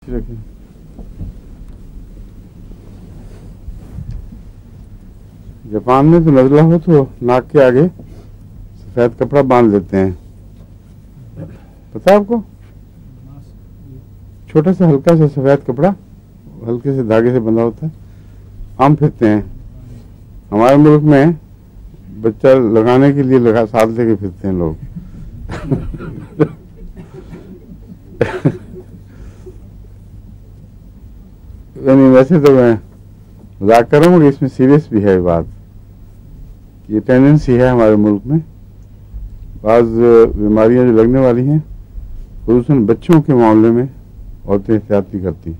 रखें। जापान में तो नजला हो तो नाक के आगे सफेद कपड़ा बांध लेते हैं, पता है आपको? छोटा सा हल्का सा सफेद कपड़ा हल्के से धागे से बंधा होता है, आम फिरते हैं। हमारे मुल्क में बच्चा लगाने के लिए साथ लेके फिरते हैं लोग। नहीं, वैसे तो मैं मजाक कर रहा हूँ, इसमें सीरियस भी है बात। ये टेंडेंसी है हमारे मुल्क में, बाज़ बीमारियां जो लगने वाली हैं खुसूसन बच्चों के मामले में औरतें एहतियात नहीं करती।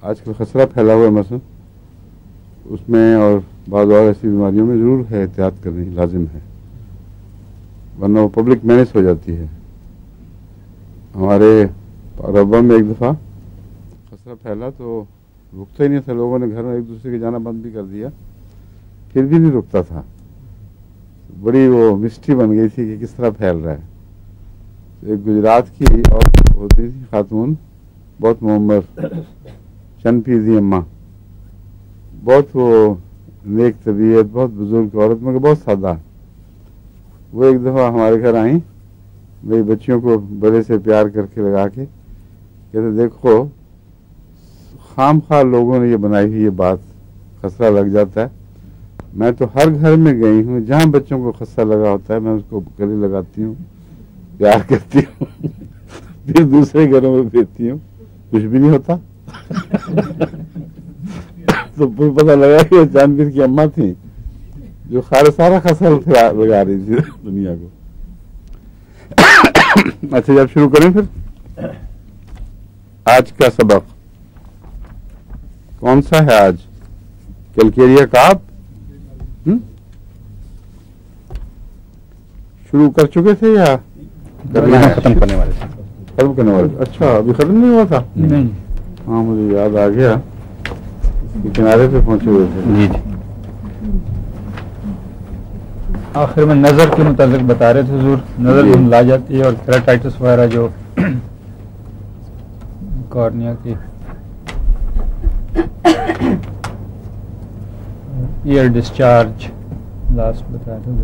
आजकल खसरा फैला हुआ है मसलन, उसमें और बाज़ और ऐसी बीमारियों में ज़रूर है एहतियात करनी लाजिम है, वरना वो पब्लिक मैनेज हो जाती है। हमारे रब्बा में एक दफ़ा खसरा फैला तो रुकता ही नहीं था, लोगों ने घर में एक दूसरे के जाना बंद भी कर दिया, फिर भी नहीं रुकता था। बड़ी वो मिस्ट्री बन गई थी कि किस तरह फैल रहा है। एक गुजरात की औरत होती थी, खातून, बहुत मोहम्मद चनपीजी अम्मा, बहुत वो नेक तबीयत, बहुत बुजुर्ग औरत, मगर बहुत सादा। वो एक दफ़ा हमारे घर आई, मेरी बच्चियों को बड़े से प्यार करके लगा के कहते, देखो खाम खा लोगों ने ये बनाई हुई ये बात, खसरा लग जाता है। मैं तो हर घर में गई हूँ, जहाँ बच्चों को खसरा लगा होता है मैं उसको गले लगाती हूँ, प्यार करती हूँ, फिर दूसरे घरों में भेजती हूँ, कुछ भी नहीं होता। तो फिर पता लगा कि वो जानवीर की अम्मा थी जो सारा खसरा लगा रही थी दुनिया को। अच्छा, जब शुरू करें फिर आज का सबक कौन सा है? आज कैलकेरिया काब शुरू कर चुके थे या करना है? खत्म करने वाले थे। खत्म करने वाले। अच्छा, अभी खत्म नहीं हुआ था? नहीं। हाँ, मुझे याद आ गया, किनारे पे पहुंचे हुए थे। जी जी। आखिर में नजर के मुताबिक बता रहे थे हुजूर, नजर धुंधला जाती है और केराटाइटिस वगैरह जो कॉर्निया की ईयर डिस्चार्ज लास्ट बताया था जो।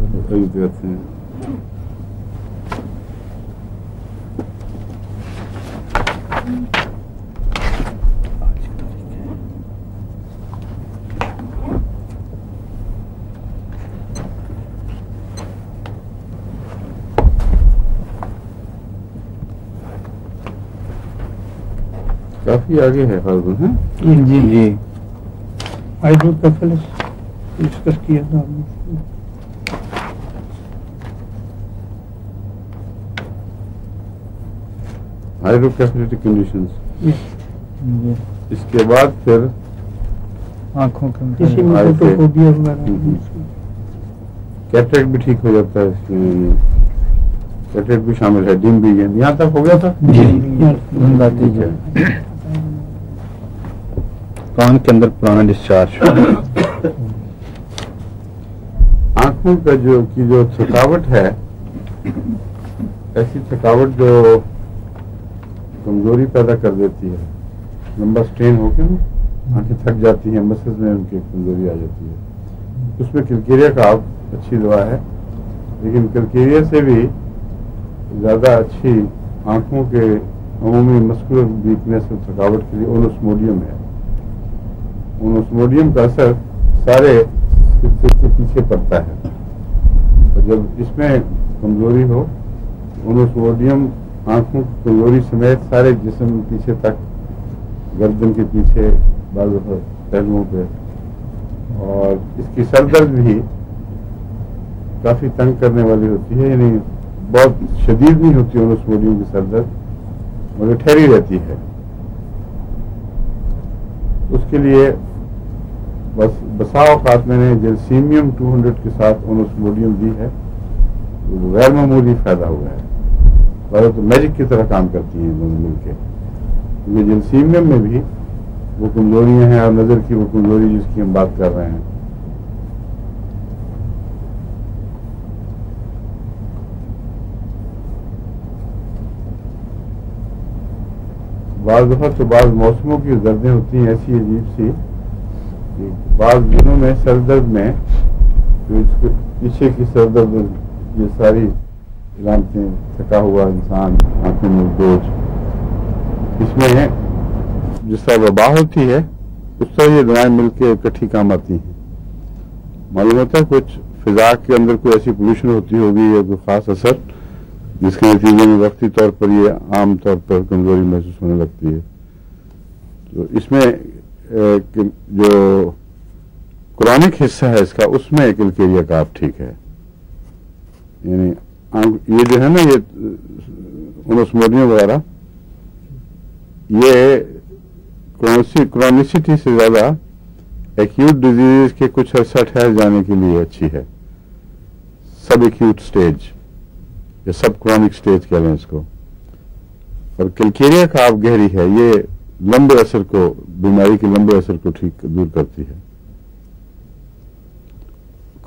काफी आगे है फाल्गुन है। जी जी। हाइड्रोकेफेलस डिस्कस किया था हमने। हाइड्रोकेफेलिटिक कंडीशंस। इसके बाद फिर आंखों के किसी में फोटोफोबिया वगैरह, कैटरेक्ट भी ठीक हो जाता है, इसमें कैटरेक्ट भी शामिल है, डिम भी है। यहाँ तक हो गया था जी। धुंधलाती ठीक है। है। कान के अंदर पुराना डिस्चार्ज। आंखों का जो थकावट है, ऐसी थकावट जो कमजोरी पैदा कर देती है, लंबा स्ट्रेन होकर ना आंखें थक जाती हैं, मसल्स में उनकी कमजोरी आ जाती है, उसमें कैलकेरिया काब अच्छी दवा है। लेकिन कैलकेरिया से भी ज़्यादा अच्छी आंखों के अमूमी मस्कुलर वीकनेस और थकावट के लिए ओनोस्मोडियम है। ओनोस्मोडियम का असर सारे सिर के पीछे पड़ता है, और जब इसमें कमजोरी हो, ओनोस्मोडियम आंखों की कमजोरी समेत सारे जिस्म पीछे तक, गर्दन के पीछे, बाजू पर, पहलुओं पे, और इसकी सरदर्द भी काफी तंग करने वाली होती है, यानी बहुत शदीद नहीं होती ओनोस्मोडियम की सरदर्द, मगर ठहरी रहती है। उसके लिए बसा औकात मैंने जेलसीमियम 200 के साथ ओनोस्मोडियम दी है, तो गैर मामूली फायदा हुआ है, और तो मैजिक की तरह काम करती हैं दोनों मिलकर। क्योंकि जेलसीमियम में भी वो कमजोरियां हैं, और नजर की वो कमजोरी जिसकी हम बात कर रहे हैं, बाज़ दफ़ा तो बाज़ मौसमों की दर्दें होती हैं ऐसी अजीब सी कि बाज़ दिनों में सर दर्द में तो इसके पीछे की सर दर्द, ये सारी इलामतें, थका हुआ इंसान, आंखों में बोझ, इसमें जिस तरह वबा होती है उस तरह ये दवाएं मिलकर इकट्ठी काम आती हैं। मालूम होता है कुछ फिजा के अंदर कोई ऐसी पोल्यूशन होती होगी या कोई ख़ास असर जिसके नतीजे में वक्ती तौर पर ये आम तौर पर कमजोरी महसूस होने लगती है। तो इसमें जो क्रॉनिक हिस्सा है इसका, उसमें किलकेरिया का आप ठीक है। यानी ये जो है ना, ये ओनोस्मोडियम वगैरह, ये क्रॉनिसिटी से ज्यादा एक्यूट डिजीज के कुछ अर्सा ठहर जाने के लिए अच्छी है। सब एक्यूट स्टेज या सब क्रॉनिक स्टेज कह लें इसको। और किलकेरिया का आप गहरी है, ये लंबे असर को, बीमारी के लंबे असर को ठीक दूर करती है,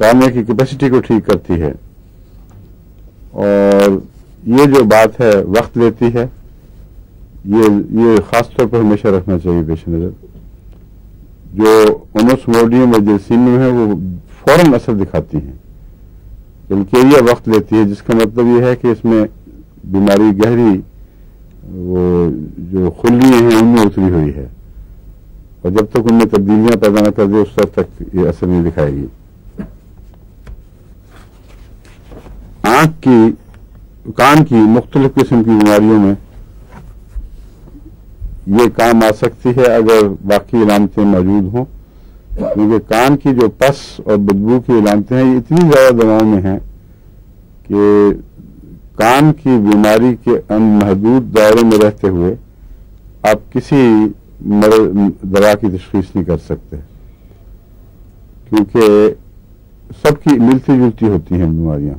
काम की कैपेसिटी को ठीक करती है। और ये जो बात है वक्त लेती है, ये खास तौर पर हमेशा रखना चाहिए पेश नजर। जो ओनोस्मोडियम और जर्सीनियम है वो फौरन असर दिखाती हैं, किलकेरिया वक्त लेती है, जिसका मतलब ये है कि इसमें बीमारी गहरी, वो जो खुलियां हैं उनमें उतरी हुई है, और जब तक उनमें तब्दीलियां पैदा न कर दे उस तक ये असर नहीं दिखाएगी। आंख की, कान की मुख्तलिफ किस्म की बीमारियों में ये काम आ सकती है अगर बाकी इलामतें मौजूद हों, क्योंकि कान की जो पस और बदबू की इलामतें हैं ये इतनी ज्यादा दवाओं में हैं कि कान की बीमारी के अनमहदूद दायरे में रहते हुए आप किसी दवा की तशखीस नहीं कर सकते, क्योंकि सबकी मिलती जुलती होती हैं बीमारियां।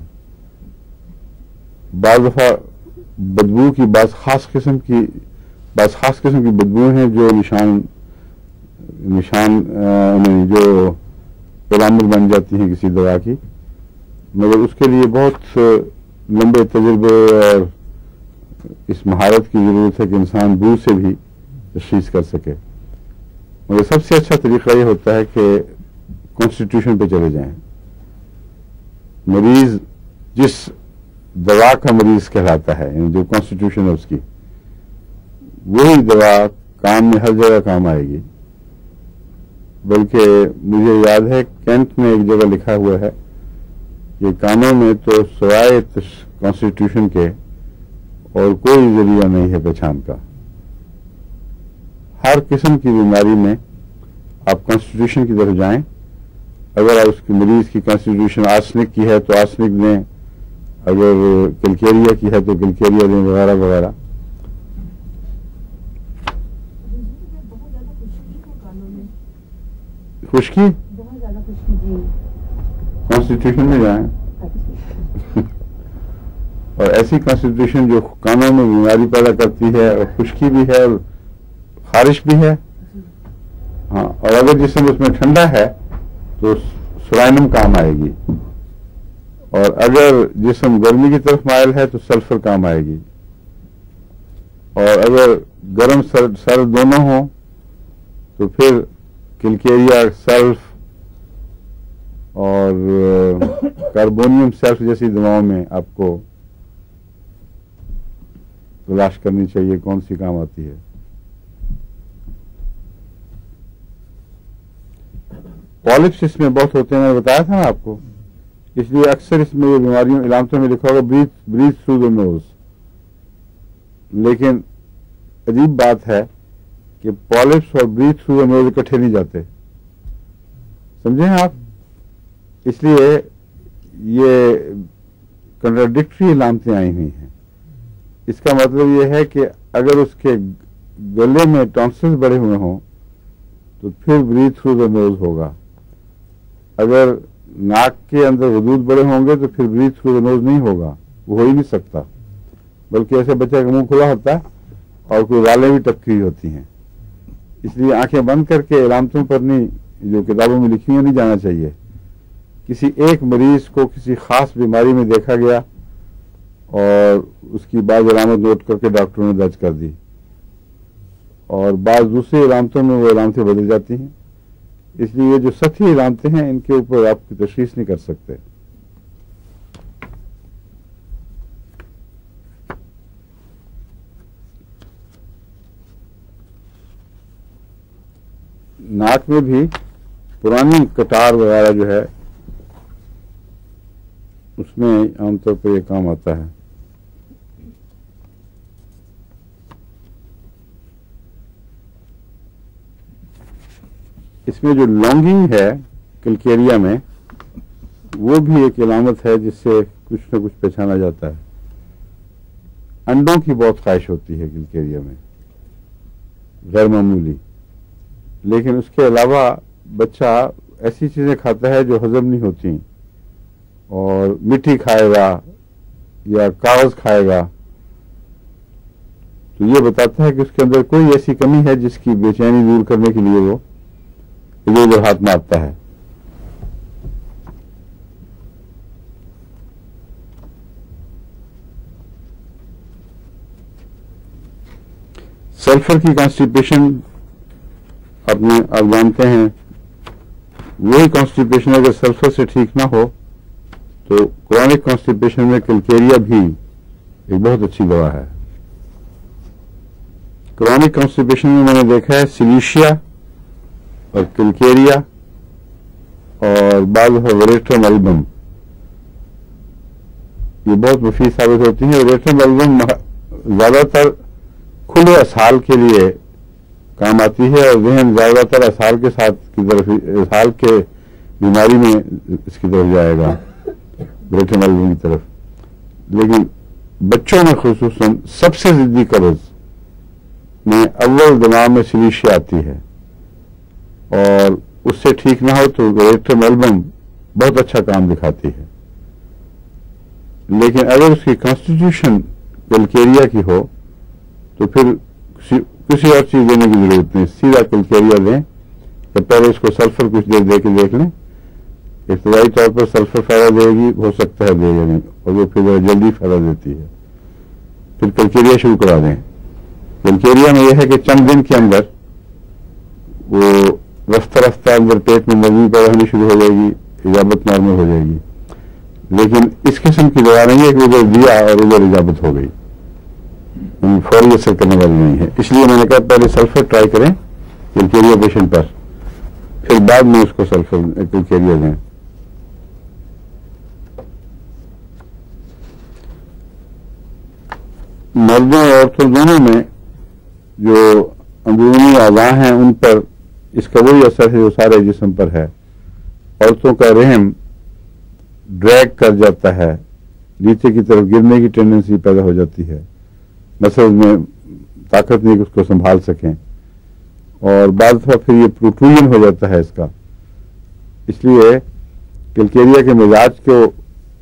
बाज़ दफा बदबू की बाज़ खास किस्म की बदबू हैं जो निशान जो पेलामत बन जाती हैं किसी दवा की, मगर उसके लिए बहुत लंबे तजुर्बे और इस महारत की जरूरत है कि इंसान दूर से भी तशखीस कर सके। मगर सबसे अच्छा तरीका ये होता है कि कॉन्स्टिट्यूशन पे चले जाएं। मरीज जिस दवा का मरीज कहलाता है, यानी जो कॉन्स्टिट्यूशन है उसकी, वही दवा काम में हर जगह काम आएगी। बल्कि मुझे याद है कैंट में एक जगह लिखा हुआ है कि कानों में तो सिवाय कॉन्स्टिट्यूशन के और कोई जरिया नहीं है पहचान का। हर किस्म की बीमारी में आप कॉन्स्टिट्यूशन की तरफ जाएं। अगर आप उसकी मरीज की कॉन्स्टिट्यूशन आर्सेनिक की है तो आर्सेनिक दें, अगर किलकेरिया की है तो किलकेरिया दें, वगैरह वगैरह। खुश्की, बहुत ज्यादा खुश्की जी, कॉन्स्टिट्यूशन में जाएं और ऐसी कॉन्स्टिट्यूशन जो कानों में बीमारी पैदा करती है, और खुश्की भी है और खारिश भी है। हाँ, और अगर जिस्म उसमें ठंडा है तो सुराइनम काम आएगी, और अगर जिस्म गर्मी की तरफ मायल है तो सल्फर काम आएगी, और अगर गर्म सर्द दोनों हो तो फिर किलकेरिया, सल्फ और कार्बोनियम सल्फ जैसी दवाओं में आपको तलाश करनी चाहिए कौन सी काम आती है। पॉलिप्स इसमें बहुत होते हैं, मैंने बताया था ना आपको, इसलिए अक्सर इसमें ये बीमारियों इलामतों में लिखा होगा ब्रीथ थ्रू द नोज। लेकिन अजीब बात है कि पॉलिप्स और ब्रीथ थ्रू द नोज इकट्ठे नहीं जाते, समझे आप? इसलिए ये कंट्राडिक्टरी इलामतें आई हुई हैं। इसका मतलब ये है कि अगर उसके गले में टॉन्सिल्स बढ़े हुए हों तो फिर ब्रीथ थ्रू द नोज होगा। अगर नाक के अंदर वजूद बड़े होंगे तो फिर ब्रीथ थ्रू द नोज नहीं होगा, वो हो ही नहीं सकता। बल्कि ऐसे बच्चे का मुंह खुला होता है और कोई वालें भी टपकी हुई होती हैं। इसलिए आंखें बंद करके इलामतों पर नहीं, जो किताबों में लिखी हुई नहीं जाना चाहिए। किसी एक मरीज को किसी खास बीमारी में देखा गया और उसकी बाज़ अलामत नोट करके डॉक्टरों ने दर्ज कर दी, और बाज़ दूसरी अलामतों में वो अलामतें बदल जाती हैं। इसलिए ये जो सतही अलामतें हैं इनके ऊपर आप तशख़ीस नहीं कर सकते। नाक में भी पुरानी कटार वगैरह जो है उसमें आमतौर पर यह काम आता है। इसमें जो लॉन्गिंग है किलकेरिया में वो भी एक इलामत है जिससे कुछ न कुछ पहचाना जाता है। अंडों की बहुत ख्वाहिश होती है किलकेरिया में, गैर मामूली, लेकिन उसके अलावा बच्चा ऐसी चीज़ें खाता है जो हजम नहीं होती, और मिट्टी खाएगा या कागज खाएगा, तो ये बताता है कि उसके अंदर कोई ऐसी कमी है जिसकी बेचैनी दूर करने के लिए वो इधर उधर हाथ मारता है। सल्फर की कॉन्स्टिपेशन आप जानते हैं, वही कॉन्स्टिपेशन अगर सल्फर से ठीक ना हो तो क्रॉनिक कॉन्स्टिपेशन में किलकेरिया भी एक बहुत अच्छी दवा है। क्रॉनिक कॉन्स्टिपेशन में मैंने देखा है सिलीशिया और किलकेरिया और बाद वेरेट्रम एल्बम, ये बहुत मुफीद साबित होती है। वेरेट्रम एल्बम ज्यादातर खुले असहाल के लिए काम आती है और जहन ज्यादातर असहाल के साथ की तरफ, असहाल के बीमारी में इसकी तरफ जाएगा, वेरेट्रम एल्बम की तरफ। लेकिन बच्चों में खुसूसन सबसे जिद्दी कब्ज में अव्वल दिमाग में सिलीशिया आती है, और उससे ठीक ना हो तो वेरेट्रम एल्बम बहुत अच्छा काम दिखाती है। लेकिन अगर उसकी कॉन्स्टिट्यूशन किलकेरिया की हो तो फिर किसी और चीज देने की जरूरत नहीं, सीधा किलकेरिया दें। तो पहले इसको सल्फर कुछ देर दे के देख लें, इब्तदाई तौर पर सल्फर फायदा देगी, हो सकता है देगा नहीं, और वो फिर जल्दी फायदा देती है। फिर किलकेरिया शुरू करा दें। किलकेरिया में यह है कि चंद दिन के अंदर वो रफ्ता रफ्ता अंदर पेट में नमी पैदा होनी शुरू हो जाएगी, इजाबत नॉर्मल हो जाएगी। लेकिन इस किस्म की दवा नहीं है कि उधर दिया और उधर इजाबत हो गई, फौरी असर करने वाली नहीं है। इसलिए मैंने कहा पहले सल्फर ट्राई करें किलकेरिया पेशेंट पर, फिर बाद में उसको सल्फर किलकेरिया दें। मर्दों और औरतों दोनों में जो अंदरूनी आज़ा हैं उन पर इसका वही असर है जो सारे जिस्म पर है। औरतों का रहम ड्रैग कर जाता है, नीचे की तरफ गिरने की टेंडेंसी पैदा हो जाती है, मसल में ताकत नहीं कि उसको संभाल सकें, और बाद दफा फिर ये प्रोट्रूजन हो जाता है इसका। इसलिए किलकेरिया के मिजाज को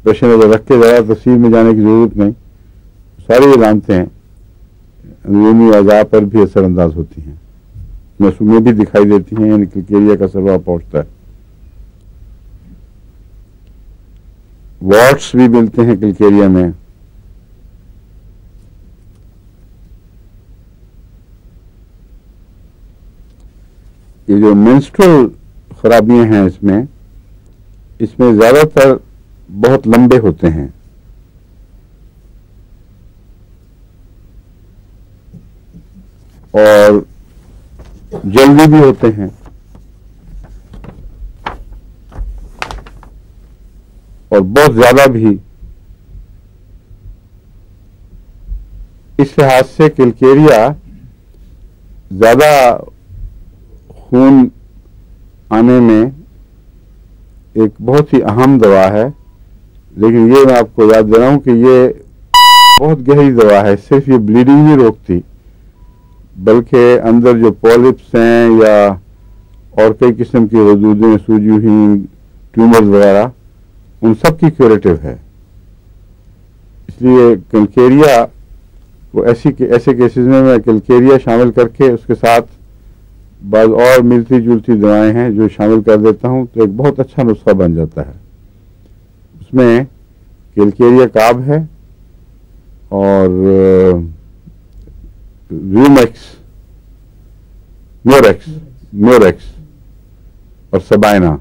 पेश नजर रख के ज़्यादा तफसील में जाने की जरूरत नहीं, सारी अलामतें अंदरूनी अज़ा पर भी असरअंदाज होती हैं, मसूमें भी दिखाई देती हैं, यानी किलकेरिया का असर पहुंचता है। वॉट्स भी मिलते हैं किलकेरिया में। ये जो मेंस्ट्रुअल खराबियां हैं इसमें ज्यादातर बहुत लंबे होते हैं, और जल्दी भी होते हैं, और बहुत ज्यादा भी। इस लिहाज से किलकेरिया ज्यादा खून आने में एक बहुत ही अहम दवा है। लेकिन ये मैं आपको याद दे रहा हूं कि ये बहुत गहरी दवा है, सिर्फ ये ब्लीडिंग नहीं रोकती बल्कि अंदर जो पॉलिप्स हैं या और कई किस्म की वजूदें, सूजी हुई ट्यूमर्स वगैरह, उन सब की क्यूरेटिव है। इसलिए किलकेरिया को ऐसे केसेस में मैं किलकेरिया शामिल करके उसके साथ बाद और मिलती जुलती दवाएं हैं जो शामिल कर देता हूं, तो एक बहुत अच्छा नुस्खा बन जाता है। उसमें किलकेरिया काब है और रूमेक्स म्योरेक्स और सबाइना।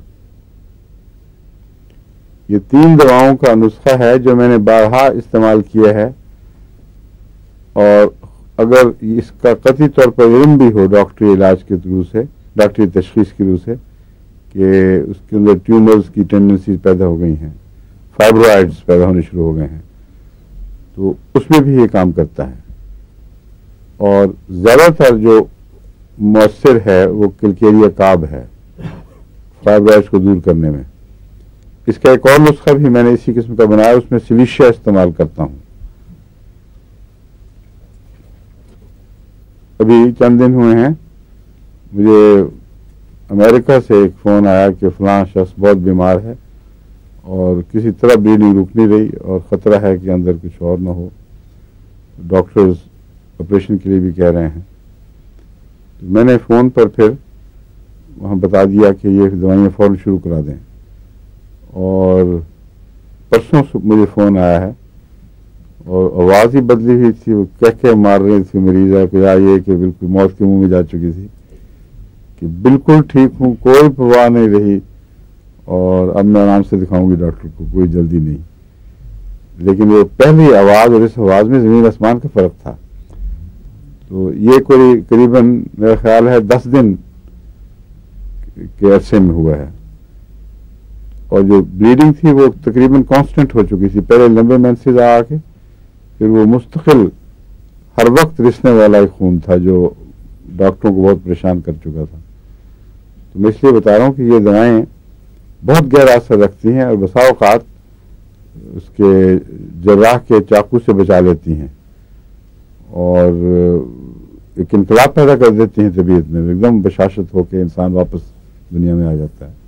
ये 3 दवाओं का नुस्खा है जो मैंने बारहा इस्तेमाल किया है, और अगर इसका कतई तौर पर इल्म भी हो डॉक्टरी इलाज के थ्रू से, डॉक्टरी तशखीस के थ्रू से कि उसके अंदर ट्यूमर्स की टेंडेंसी पैदा हो गई हैं, फाइब्रॉइड्स पैदा होने शुरू हो गए हैं, तो उसमें भी ये काम करता है। और ज़्यादातर जो मौसर है वो किलकेरिया काब है फाइब्रॉइड्स को दूर करने में। इसका एक और नुस्खा भी मैंने इसी किस्म का बनाया, उसमें सिलिशिया इस्तेमाल करता हूं। अभी चंद दिन हुए हैं, मुझे अमेरिका से एक फ़ोन आया कि फ़लाँ शख्स बहुत बीमार है और किसी तरह ब्लीडिंग रुक नहीं रही और ख़तरा है कि अंदर कुछ और ना हो, डॉक्टर्स ऑपरेशन के लिए भी कह रहे हैं। तो मैंने फ़ोन पर फिर वहाँ बता दिया कि ये दवाइयाँ फ़ौरन शुरू करा दें, और परसों मुझे फ़ोन आया है और आवाज़ ही बदली हुई थी, वो कह मार रही थी मरीज़ा को, या ये कि बिल्कुल मौत के मुंह में जा चुकी थी कि बिल्कुल ठीक हूँ, कोई परवाह नहीं रही और अब मैं आराम से दिखाऊंगी डॉक्टर को, कोई जल्दी नहीं। लेकिन वो पहली आवाज़ और इस आवाज़ में ज़मीन आसमान का फ़र्क था। तो ये कोई करीबन मेरा ख्याल है 10 दिन के अरसे में हुआ है, और जो ब्लीडिंग थी वो तकरीबन कांस्टेंट हो चुकी थी। पहले लंबे मेंसेस आके फिर वो मुस्तकिल हर वक्त रिसने वाला एक खून था जो डॉक्टरों को बहुत परेशान कर चुका था। तो मैं इसलिए बता रहा हूँ कि ये दवाएं बहुत गहरा असर रखती हैं और बसा औकात उसके जर्राह के चाकू से बचा लेती हैं और एक इनकलाब पैदा कर देती हैं तबीयत में, एकदम बशाशत होकर इंसान वापस दुनिया में आ जाता है।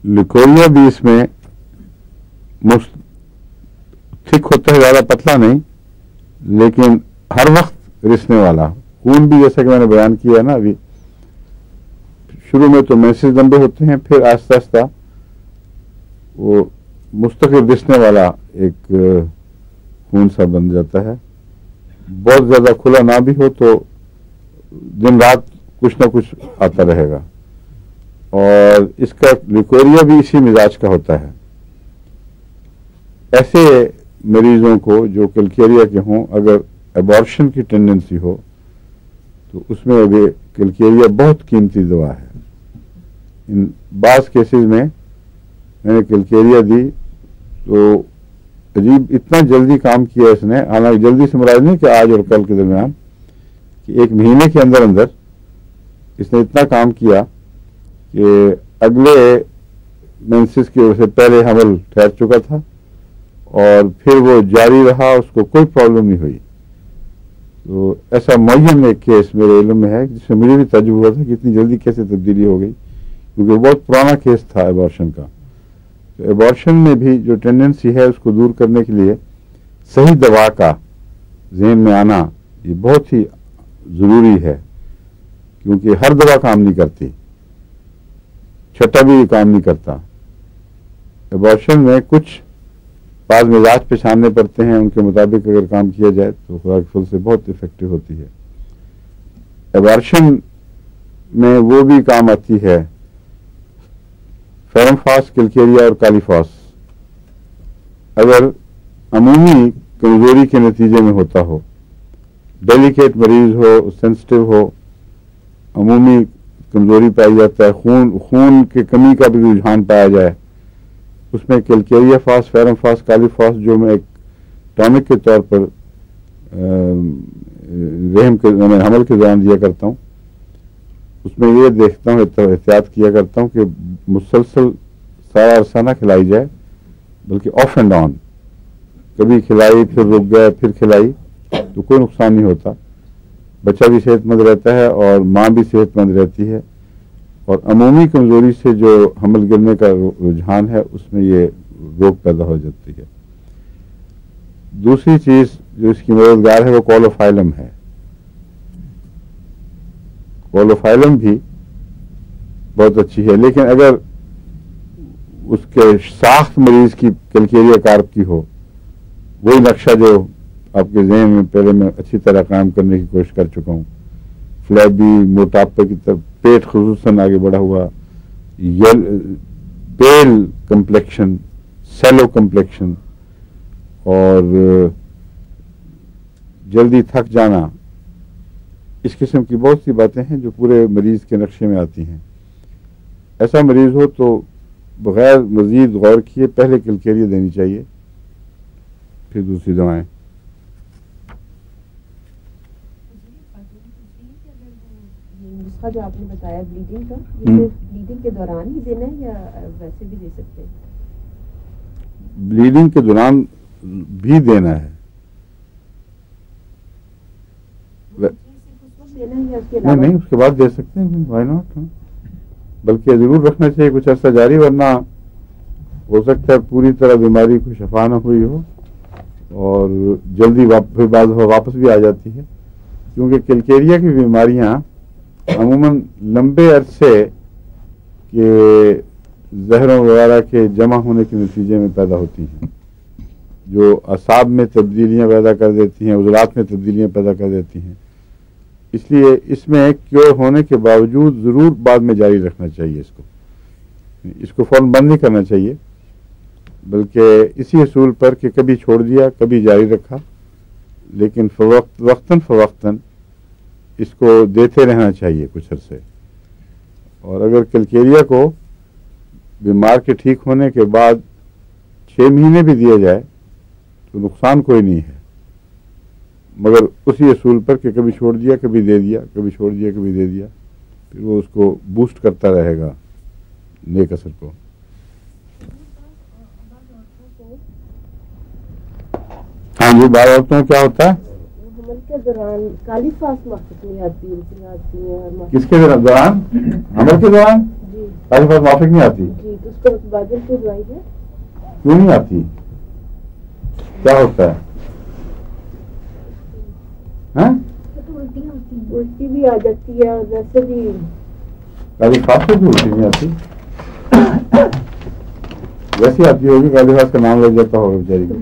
लिकोरिया भी इसमें थिक होता है, ज़्यादा पतला नहीं, लेकिन हर वक्त रिसने वाला खून भी, जैसा कि मैंने बयान किया ना अभी, शुरू में तो मेंसेस लंबे होते हैं, फिर आहिस्ता आहिस्ता वो मुस्तकिल रिसने वाला एक खून सा बन जाता है। बहुत ज़्यादा खुला ना भी हो तो दिन रात कुछ ना कुछ आता रहेगा। और इसका लिकोरिया भी इसी मिजाज का होता है। ऐसे मरीजों को जो किलकेरिया के हों, अगर एबॉर्शन की टेंडेंसी हो तो उसमें अभी किलकेरिया बहुत कीमती दवा है। इन बाज़ केसेस में मैंने किलकेरिया दी तो अजीब इतना जल्दी काम किया इसने, हालांकि जल्दी से मुराद नहीं कि आज और कल के दरमियान, कि 1 महीने के अंदर अंदर इसने इतना काम किया कि अगले मेंसेस की वजह से पहले हमल ठहर चुका था और फिर वो जारी रहा, उसको कोई प्रॉब्लम नहीं हुई। तो ऐसा मुअय्यन एक केस मेरे इल्म में है जिसमें मुझे भी तजुर्बा हुआ था कि इतनी जल्दी कैसे तब्दीली हो गई, क्योंकि बहुत पुराना केस था एबॉर्शन का। तो एबॉर्शन में भी जो टेंडेंसी है उसको दूर करने के लिए सही दवा का ज़हन में आना ये बहुत ही ज़रूरी है, क्योंकि हर दवा काम नहीं करती, छठा भी काम नहीं करता। एबॉर्शन में कुछ बाज़ मिजाज पहचानने पड़ते हैं, उनके मुताबिक अगर काम किया जाए तो खुदा के फल से बहुत इफेक्टिव होती है। एबॉर्शन में वो भी काम आती है फेरमफास, किलकेरिया और कालीफास। अगर अमूमी कमजोरी के नतीजे में होता हो, डेलिकेट मरीज हो, सेंसिटिव हो, अमूमी कमजोरी पाई जाता है, खून की कमी का भी रुझान पाया जाए, उसमें किलकेरिया फास, फेरमफास, कालीफास जो मैं एक टॉनिक के तौर पर हमल के दौरान दिया करता हूँ, उसमें ये देखता हूँ, एहतियात किया करता हूँ कि मुसलसल सारा अरसा ना खिलाई जाए, बल्कि ऑफ एंड ऑन, कभी खिलाई फिर रुक गए फिर खिलाई तो कोई नुकसान नहीं होता। बच्चा भी सेहतमंद रहता है और माँ भी सेहतमंद रहती है, और अमूमी कमजोरी से जो हमल गिरने का रुझान है उसमें ये रोक पैदा हो जाती है। दूसरी चीज जो इसकी मददगार है वो कोलोफाइलम है। कोलोफाइलम भी बहुत अच्छी है, लेकिन अगर उसके साख्त मरीज की कैलकेरिया कार्प की हो, वही नक्शा जो आपके जहन में पहले मैं अच्छी तरह काम करने की कोशिश कर चुका हूँ। फ्लैबी, मोटापे की तरफ, पेट खुसूसन आगे बढ़ा हुआ, पेल कम्प्लेक्शन, सेलो कम्प्लेक्शन और जल्दी थक जाना, इस किस्म की बहुत सी बातें हैं जो पूरे मरीज के नक्शे में आती हैं। ऐसा मरीज हो तो बगैर मजीद गौर किए पहले कैलकेरिया देनी चाहिए, फिर दूसरी दवाएं। नुस्खा जो आपने बताया ब्लीडिंग का, ये सिर्फ ब्लीडिंग के दौरान ही देना है या वैसे भी दे सकते हैं? ब्लीडिंग के दौरान भी देना है। देना है या उसके नहीं अलावा? नहीं, उसके बाद दे सकते हैं, व्हाई नॉट। बल्कि जरूर रखना चाहिए कुछ अर्सा जारी, वरना हो सकता है पूरी तरह बीमारी को शफा न हुई हो और जल्दी फिर बाद वापस भी आ जाती है, क्योंकि कैलकेरिया की बीमारियां अमूमन लंबे अरसे के जहरों वगैरह के जमा होने के नतीजे में पैदा होती हैं, जो असाब में तब्दीलियां पैदा कर देती हैं, उज़लात में तब्दीलियां पैदा कर देती हैं। इसलिए इसमें क्योर होने के बावजूद ज़रूर बाद में जारी रखना चाहिए। इसको फ़ौरन बंद नहीं करना चाहिए, बल्कि इसी असूल पर कि कभी छोड़ दिया कभी जारी रखा, लेकिन वक्तन फ़वक्तन इसको देते रहना चाहिए कुछ अरसे। और अगर कैलकेरिया को बीमार के ठीक होने के बाद 6 महीने भी दिया जाए तो नुकसान कोई नहीं है, मगर उसी असूल पर कि कभी छोड़ दिया कभी दे दिया, कभी छोड़ दिया कभी दे दिया, फिर वो उसको बूस्ट करता रहेगा नेक असर को। हाँ जी, बार औरतों क्या होता है? हमल के दौरान काली फास माफिक नहीं आती, उल्टियां आती हैं। किसके दौरान? हमल के दौरान जी काली फास माफिक नहीं आती? जी, तो उसको बादल की दवाई है? क्यों नहीं आती? क्या होता है? हाँ? उल्टी भी आ जाती है और वैसे भी काली फास से भी उल्टी नहीं आती, वैसी आती होगी, काली फास का नाम लग जाता होगा बेचारी को।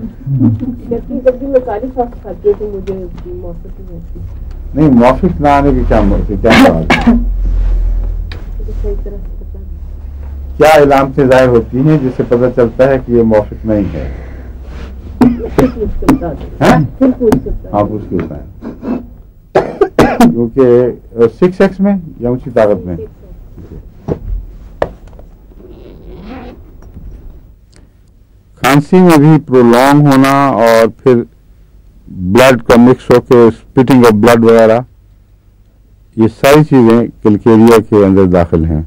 जबकि जब भी मैं काली फास खाती हूँ तो मुझे मौसम नहीं आती। नहीं, मुआफिक ना आने की क्या बात है? मुझे सही तरह से पता नहीं। क्या इलामतें जाहिर होती हैं जिससे पता चलता है कि ये मुआफिक नहीं है? फिर पूछ के बता दो। हैं? फिर पूछ के बता दो। हाँ, पूछ के बताएं। क्योंकि 6x में या ऊंची ताकत में? ठीक है। खांसी में भी प्रोलॉन्ग होना और फिर ब्लड का मिक्स होकर स्पिटिंग ऑफ ब्लड वगैरह, ये सारी चीजें कैलकेरिया के अंदर दाखिल हैं।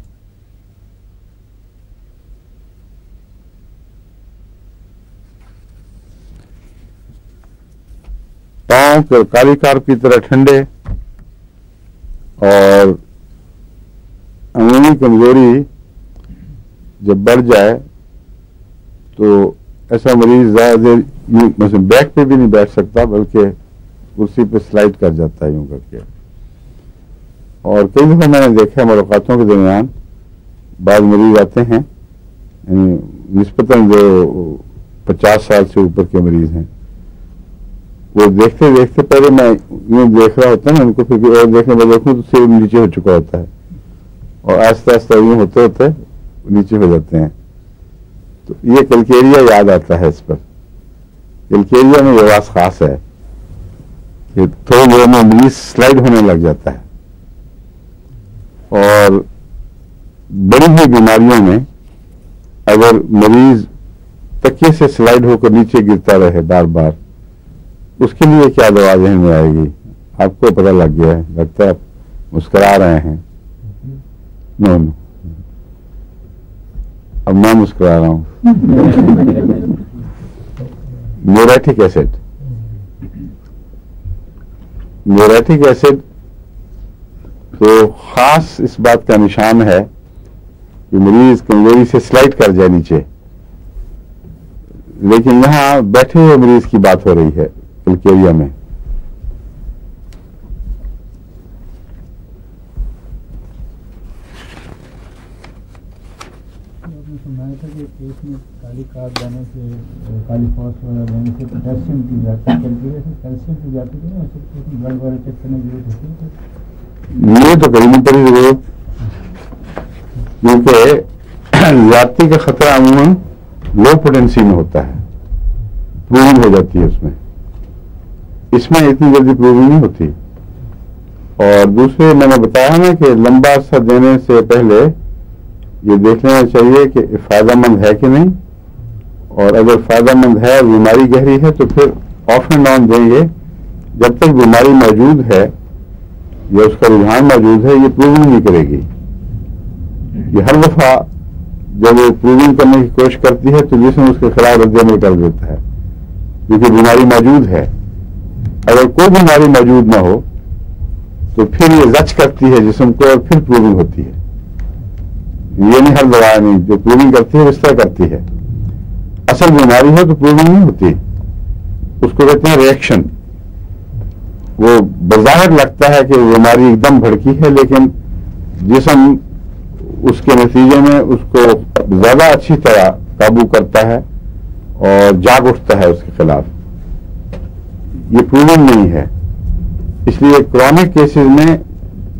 पांव काली कार्प की तरह ठंडे और अंगुली कमजोरी जब बढ़ जाए तो ऐसा मरीज ज्यादा देर मतलब बैक पे भी नहीं बैठ सकता, बल्कि कुर्सी पे स्लाइड कर जाता है यूं करके। और कई दफा मैंने देखा मुलाकातों के दरमियान बाद मरीज आते हैं, निस्बतन जो 50 साल से ऊपर के मरीज हैं, वो देखते देखते पहले मैं यूं देख रहा होता है उनको, फिर और देखने में देखूं तो सिर नीचे हो चुका होता है और आस्ते आस्ते यूं होते होते नीचे हो जाते हैं। तो ये कैलकेरिया याद आता है इस पर। कैलकेरिया में ये बात खास है कि थोड़ी देर में मरीज स्लाइड होने लग जाता है, और बड़ी ही बीमारियों में अगर मरीज तकिए से स्लाइड होकर नीचे गिरता रहे बार बार, उसके लिए क्या दवा जहन में आएगी? आपको पता लग गया है, लगता है आप मुस्कुरा रहे हैं। नो नो, अब मैं मुस्कुरा रहा हूं। म्यूरेटिक एसिड, म्यूरेटिक एसिड तो खास इस बात का निशान है कि मरीज कमजोरी से स्लाइड कर जाए नीचे, लेकिन यहां बैठे हुए मरीज की बात हो रही है कैलकेरिया में। आपने सुनाया था कि एक तहकीकात देने से कालीफॉस वगैरह देने से पोटेशियम की जाती है, कैल्शियम की जाती है, नहीं हो सकती, ब्लड वगैरह चेक करने की जरूरत होती है? ये तो कहीं नहीं पड़ी जरूरत, क्योंकि ज्यादती का खतरा अमूमन लो पोटेंसी में होता है, प्रूविंग हो जाती है उसमें। इसमें इतनी जल्दी प्रूविंग नहीं होती। और दूसरे मैंने बताया ना कि लंबा अरसा देने से पहले ये देख लेना चाहिए कि फायदेमंद है कि नहीं, और अगर फायदेमंद है, बीमारी गहरी है, तो फिर ऑफ एंड ऑन देंगे। जब तक बीमारी मौजूद है या उसका रुझान मौजूद है, ये प्रूविंग नहीं करेगी। ये हर दफा जब वो प्रूविंग करने की कोशिश करती है तो जिसम उसके खिलाफ रद्द-ए-अमल कर देता है, क्योंकि बीमारी मौजूद है। अगर कोई बीमारी मौजूद ना हो तो फिर ये जच करती है जिस्म को, और फिर प्रूविंग होती है। ये नहीं हर दवा नहीं, जो प्रूविंग करती है इस तरह करती है। असल बीमारी है तो प्रूविंग नहीं होती, उसको कहते हैं रिएक्शन। वो बज़ाहिर लगता है कि बीमारी एकदम भड़की है, लेकिन जिस्म उसके नतीजे में उसको ज्यादा अच्छी तरह काबू करता है और जाग उठता है उसके खिलाफ। ये प्रूविंग नहीं है, इसलिए क्रॉनिक केसेस में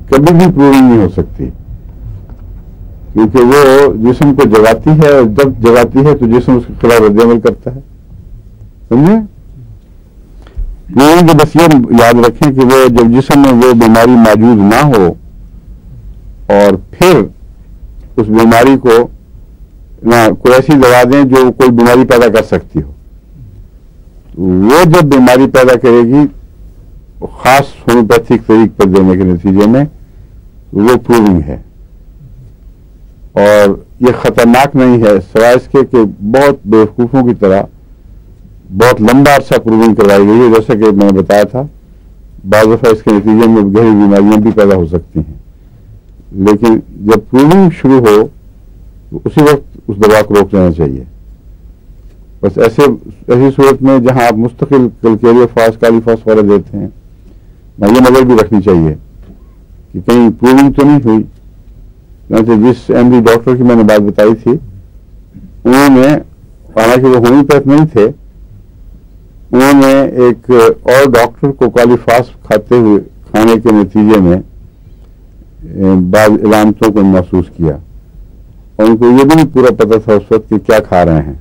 कभी भी प्रूविंग नहीं हो सकती, क्योंकि वो जिस्म को जगाती है, और जब जगाती है तो जिस्म उसके खिलाफ रद्द-ए-अमल करता है। समझे? प्रूविंग बस ये याद रखें कि वो जब जिस्म में वो बीमारी मौजूद ना हो और फिर उस बीमारी को ना कोई ऐसी दवा दें जो कोई बीमारी पैदा कर सकती हो, वो जब बीमारी पैदा करेगी खास होम्योपैथिक तरीक पर देने के नतीजे में, वो प्रूविंग है। और ये खतरनाक नहीं है, सिवाय इसके कि बहुत बेवकूफों की तरह बहुत लंबा अरसा प्रूविंग करवाई गई है। जैसा कि मैंने बताया था, बाज़ दफा इसके नतीजे में गहरी बीमारियां भी पैदा हो सकती हैं। लेकिन जब प्रूविंग शुरू हो तो उसी वक्त उस दवा को रोक लेना चाहिए। बस ऐसी सूरत में जहां आप मुस्तकिल कैलकेरियोफॉस, कालीफॉस वाला देते हैं, ये नजर भी रखनी चाहिए कि कहीं प्रूविंग तो नहीं हुई। जिस एमडी डॉक्टर की मैंने बात बताई थी, उन्होंने, हालांकि वो होम्योपैथ नहीं थे, उन्होंने एक और डॉक्टर को कालीफॉस खाने के नतीजे में बाद इलामतों को महसूस किया, और उनको ये भी नहीं पूरा पता था उस वक्त कि क्या खा रहे हैं।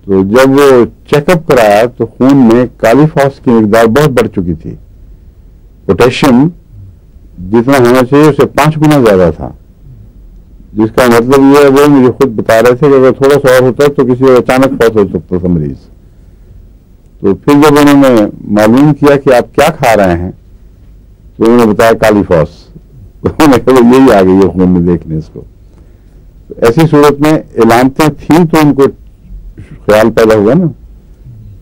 तो जब वो चेकअप कराया तो खून में कालीफॉस की मिकदार बहुत बढ़ चुकी थी। पोटेशियम जितना होना चाहिए उससे 5 गुना ज्यादा था, जिसका मतलब ये है, वो मुझे खुद बता रहे थे कि अगर थोड़ा सा और होता तो किसी अचानक फौत हो सकता था मरीज। तो फिर जब उन्होंने मालूम किया कि आप क्या खा रहे हैं, तो उन्होंने बताया कालीफॉस। उन्होंने कहा यही आ गई है खून में, देख लें इसको। तो ऐसी सूरत में इलामतें थी तो उनको ख्याल पैदा हुआ ना।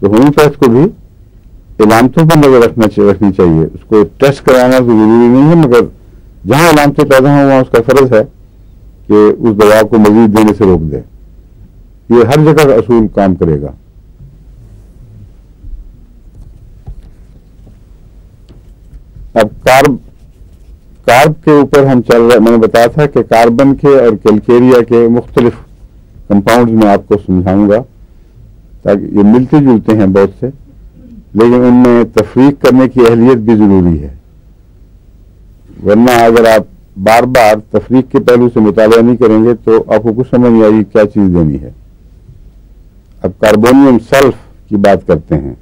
तो होम्योपैथ को भी इलामतों पर नजर रखनी चाहिए। उसको टेस्ट कराना तो जरूरी नहीं है, मगर जहां इलामतें पैदा हों वहां उसका फर्ज है कि उस दवा को मजीद देने से रोक दे। ये हर जगह का असूल काम करेगा। अब कार्ब के ऊपर हम चल रहे, मैंने बताया था कि कार्बन के और कैलकेरिया के मुख्तलिफ कंपाउंड्स में आपको समझाऊंगा, ताकि ये मिलते जुलते हैं बहुत से, लेकिन उनमें तफरीक करने की अहलियत भी जरूरी है। वरना अगर आप बार बार तफरीक के पहलू से मुताला नहीं करेंगे तो आपको कुछ समझ नहीं आएगी क्या चीज देनी है। अब कार्बोनियम सल्फ की बात करते हैं।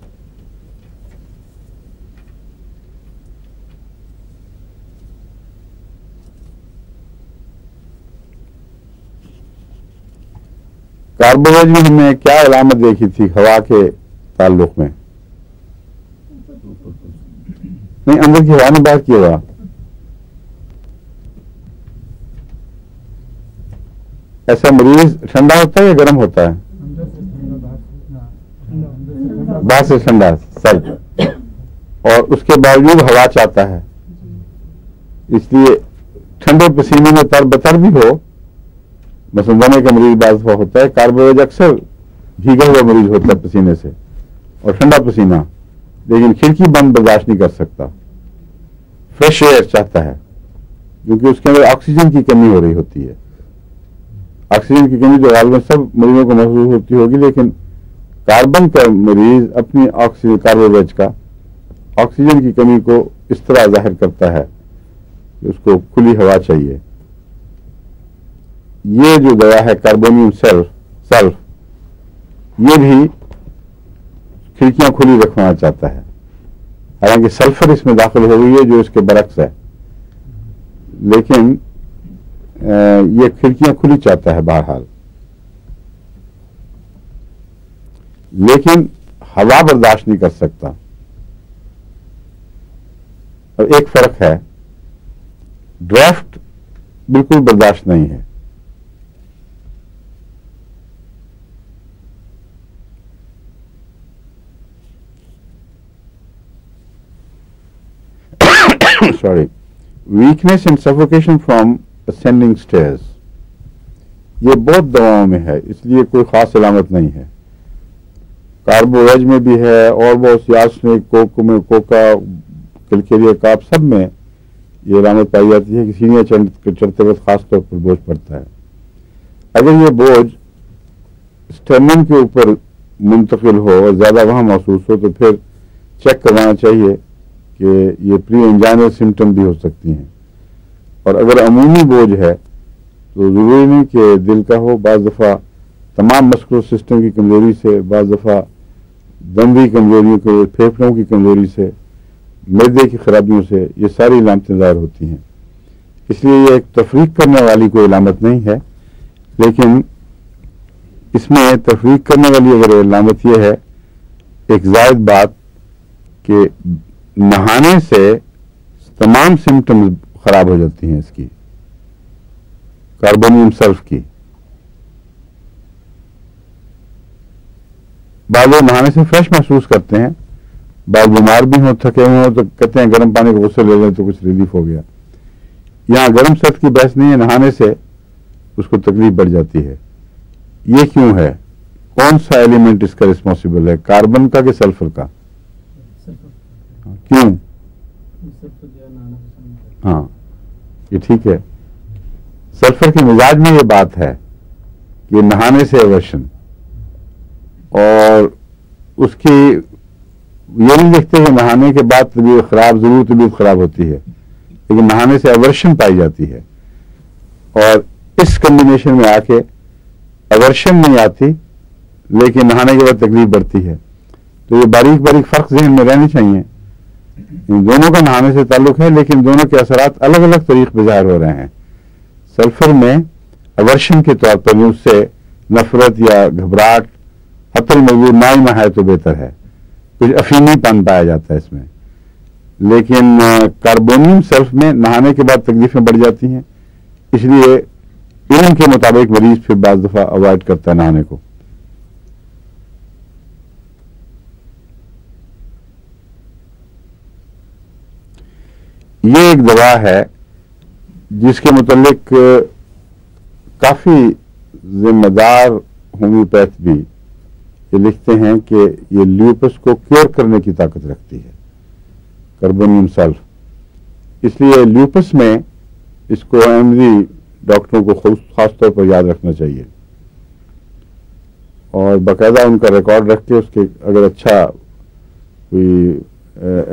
कार्बोवेज में हमने क्या अलामत देखी थी हवा के ताल्लुक में? नहीं, अंदर की हवा में बात किया हुआ। ऐसा मरीज ठंडा होता है या गर्म होता है? बाहर से ठंडा सर्द, और उसके बावजूद हवा चाहता है, इसलिए ठंडे पसीने में तरबतर भी हो। मसलन दमे का मरीज बात होता है, कार्बोवेज अक्सर भीगा हुआ मरीज होता है पसीने से और ठंडा पसीना, लेकिन खिड़की बंद बर्दाश्त नहीं कर सकता, फ्रेश एयर चाहता है, क्योंकि उसके अंदर ऑक्सीजन की कमी हो रही होती है। ऑक्सीजन की कमी तो गालिबन सब मरीजों को महसूस होती होगी, लेकिन कार्बन का मरीज अपनी ऑक्सीजन कार्बोवेज का ऑक्सीजन की कमी को इस तरह जाहिर करता है कि उसको खुली हवा चाहिए। ये जो दवा है कार्बोनियम सल्फ, ये भी खिड़कियां खुली रखवाना चाहता है, हालांकि सल्फर इसमें दाखिल हो गई है जो इसके बरक्स है, लेकिन ये खिड़कियां खुली चाहता है बहरहाल, लेकिन हवा बर्दाश्त नहीं कर सकता। और एक फर्क है, ड्राफ्ट बिल्कुल बर्दाश्त नहीं है। Sorry, weakness and suffocation from ascending stairs, ये बहुत दवाओं में है, इसलिए कोई खास अलामत नहीं है। कार्बोवेज में भी है और बहुत सी आर्सेनिक, कोका, कैलकेरिया काप, सब में ये अलामत पाई जाती है कि सीनियर चढ़ते वक्त खास तौर पर बोझ पड़ता है। अगर ये बोझ स्टर्नम के ऊपर मुंतकिल हो और ज्यादा वहां महसूस हो तो फिर चेक करवाना चाहिए कि ये प्री एंजाइनल सिम्टम भी हो सकती हैं। और अगर अमूमी बोझ है तो जरूरी नहीं कि दिल का हो, बाज़ दफ़ा तमाम मस्कुलर सिस्टम की कमजोरी से, बाज़ दफ़ा दंदी कमजोरियों के, फेफड़ों की कमजोरी से, मैदे की खराबियों से, ये सारी इलामतें ज़ाहिर होती हैं। इसलिए ये एक तफरीक करने वाली कोई इलामत नहीं है, लेकिन इसमें तफरीक करने वाली अगर इलामत यह है, एक जायद बात कि नहाने से तमाम सिम्टम्स खराब हो जाती हैं इसकी, कार्बोनियम सल्फ की। बाद लोग नहाने से फ्रेश महसूस करते हैं, बाद बीमार भी हों, थके हुए हों तो कहते हैं गर्म पानी का गुस्सा ले लें तो कुछ रिलीफ हो गया। यहाँ गर्म सर्द की बहस नहीं है, नहाने से उसको तकलीफ बढ़ जाती है। ये क्यों है? कौन सा एलिमेंट इसका रिस्पॉन्सिबल है, कार्बन का कि सल्फर का? क्यों? हाँ, ये ठीक है। सल्फर के मिजाज में ये बात है कि नहाने से एवर्शन, और उसकी ये नहीं देखते कि नहाने के बाद तबीयत खराब, जरूर तबीयत खराब होती है, लेकिन नहाने से एवर्शन पाई जाती है। और इस कॉम्बिनेशन में आके एवर्शन नहीं आती, लेकिन नहाने के बाद तकलीफ बढ़ती है। तो ये बारीक बारीक फर्क जहन में रहने चाहिए। इन दोनों का नहाने से ताल्लुक है, लेकिन दोनों के असरात अलग अलग तरीके पर ज़ाहिर हो रहे हैं। सल्फर में एवर्शन के तौर पर उससे नफरत या घबराहट हतल मजबूर ना ही नहाए तो बेहतर है, कुछ अफीमीपन पाया जाता है इसमें। लेकिन कार्बोनियम सल्फ में नहाने के बाद तकलीफें बढ़ जाती हैं, इसलिए इल्म के मुताबिक मरीज फिर बाज़ दफ़ा अवॉइड करता है नहाने को। ये एक दवा है जिसके मुतालिक काफी जिम्मेदार होम्योपैथ भी ये लिखते हैं कि ये ल्यूपस को क्योर करने की ताकत रखती है, कार्बोनियम सल्फ। इसलिए ल्यूपस में इसको एमडी डॉक्टरों को खास तौर पर याद रखना चाहिए और बाकायदा उनका रिकॉर्ड रख के उसके अगर अच्छा कोई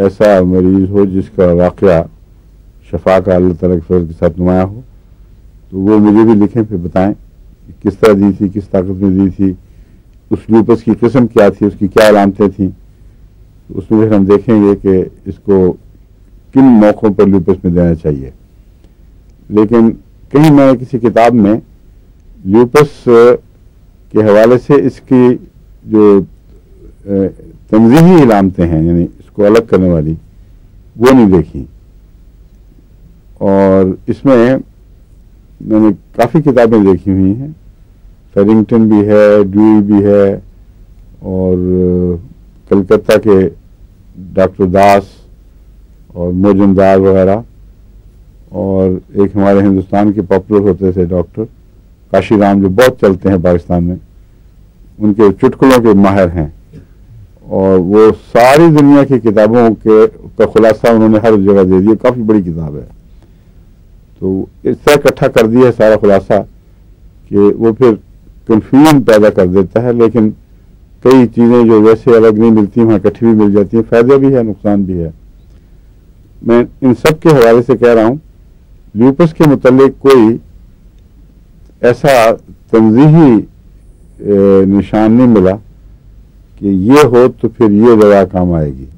ऐसा मरीज हो जिसका वाकया शफा का अल्लाह ताला के फजल के साथ नुमाया हो तो वो मुझे भी लिखें, फिर बताएं किस तरह दी थी, किस ताकत में दी थी, उस ल्यूपस की किस्म क्या थी, उसकी क्या अलामतें थी। उसमें फिर हम देखेंगे कि इसको किन मौक़ों पर ल्यूपस में देना चाहिए। लेकिन कहीं मैं किसी किताब में ल्यूपस के हवाले से इसकी जो तंज़ीही इलामतें हैं, यानी इसको अलग करने वाली, वो नहीं देखी। और इसमें मैंने काफ़ी किताबें देखी हुई हैं, फेरिंगटन भी है, ड्यूई भी है, और कलकत्ता के डॉक्टर दास और मोजमदार वगैरह, और एक हमारे हिंदुस्तान के पॉपुलर होते थे डॉक्टर काशीराम जो बहुत चलते हैं पाकिस्तान में, उनके चुटकुलों के माहिर हैं और वो सारी दुनिया की किताबों का खुलासा उन्होंने हर जगह दे दिया। काफ़ी बड़ी किताब है, तो इस तरह इकट्ठा कर दिया है सारा खुलासा कि वो फिर कंफ्यूजन पैदा कर देता है। लेकिन कई चीज़ें जो वैसे अलग नहीं मिलती वहाँ इकट्ठी भी मिल जाती हैं, फ़ायदे भी है नुकसान भी है। मैं इन सब के हवाले से कह रहा हूँ, ल्यूपस के मुतल्लिक कोई ऐसा तंज़ीही निशान नहीं मिला कि ये हो तो फिर ये दवा काम आएगी,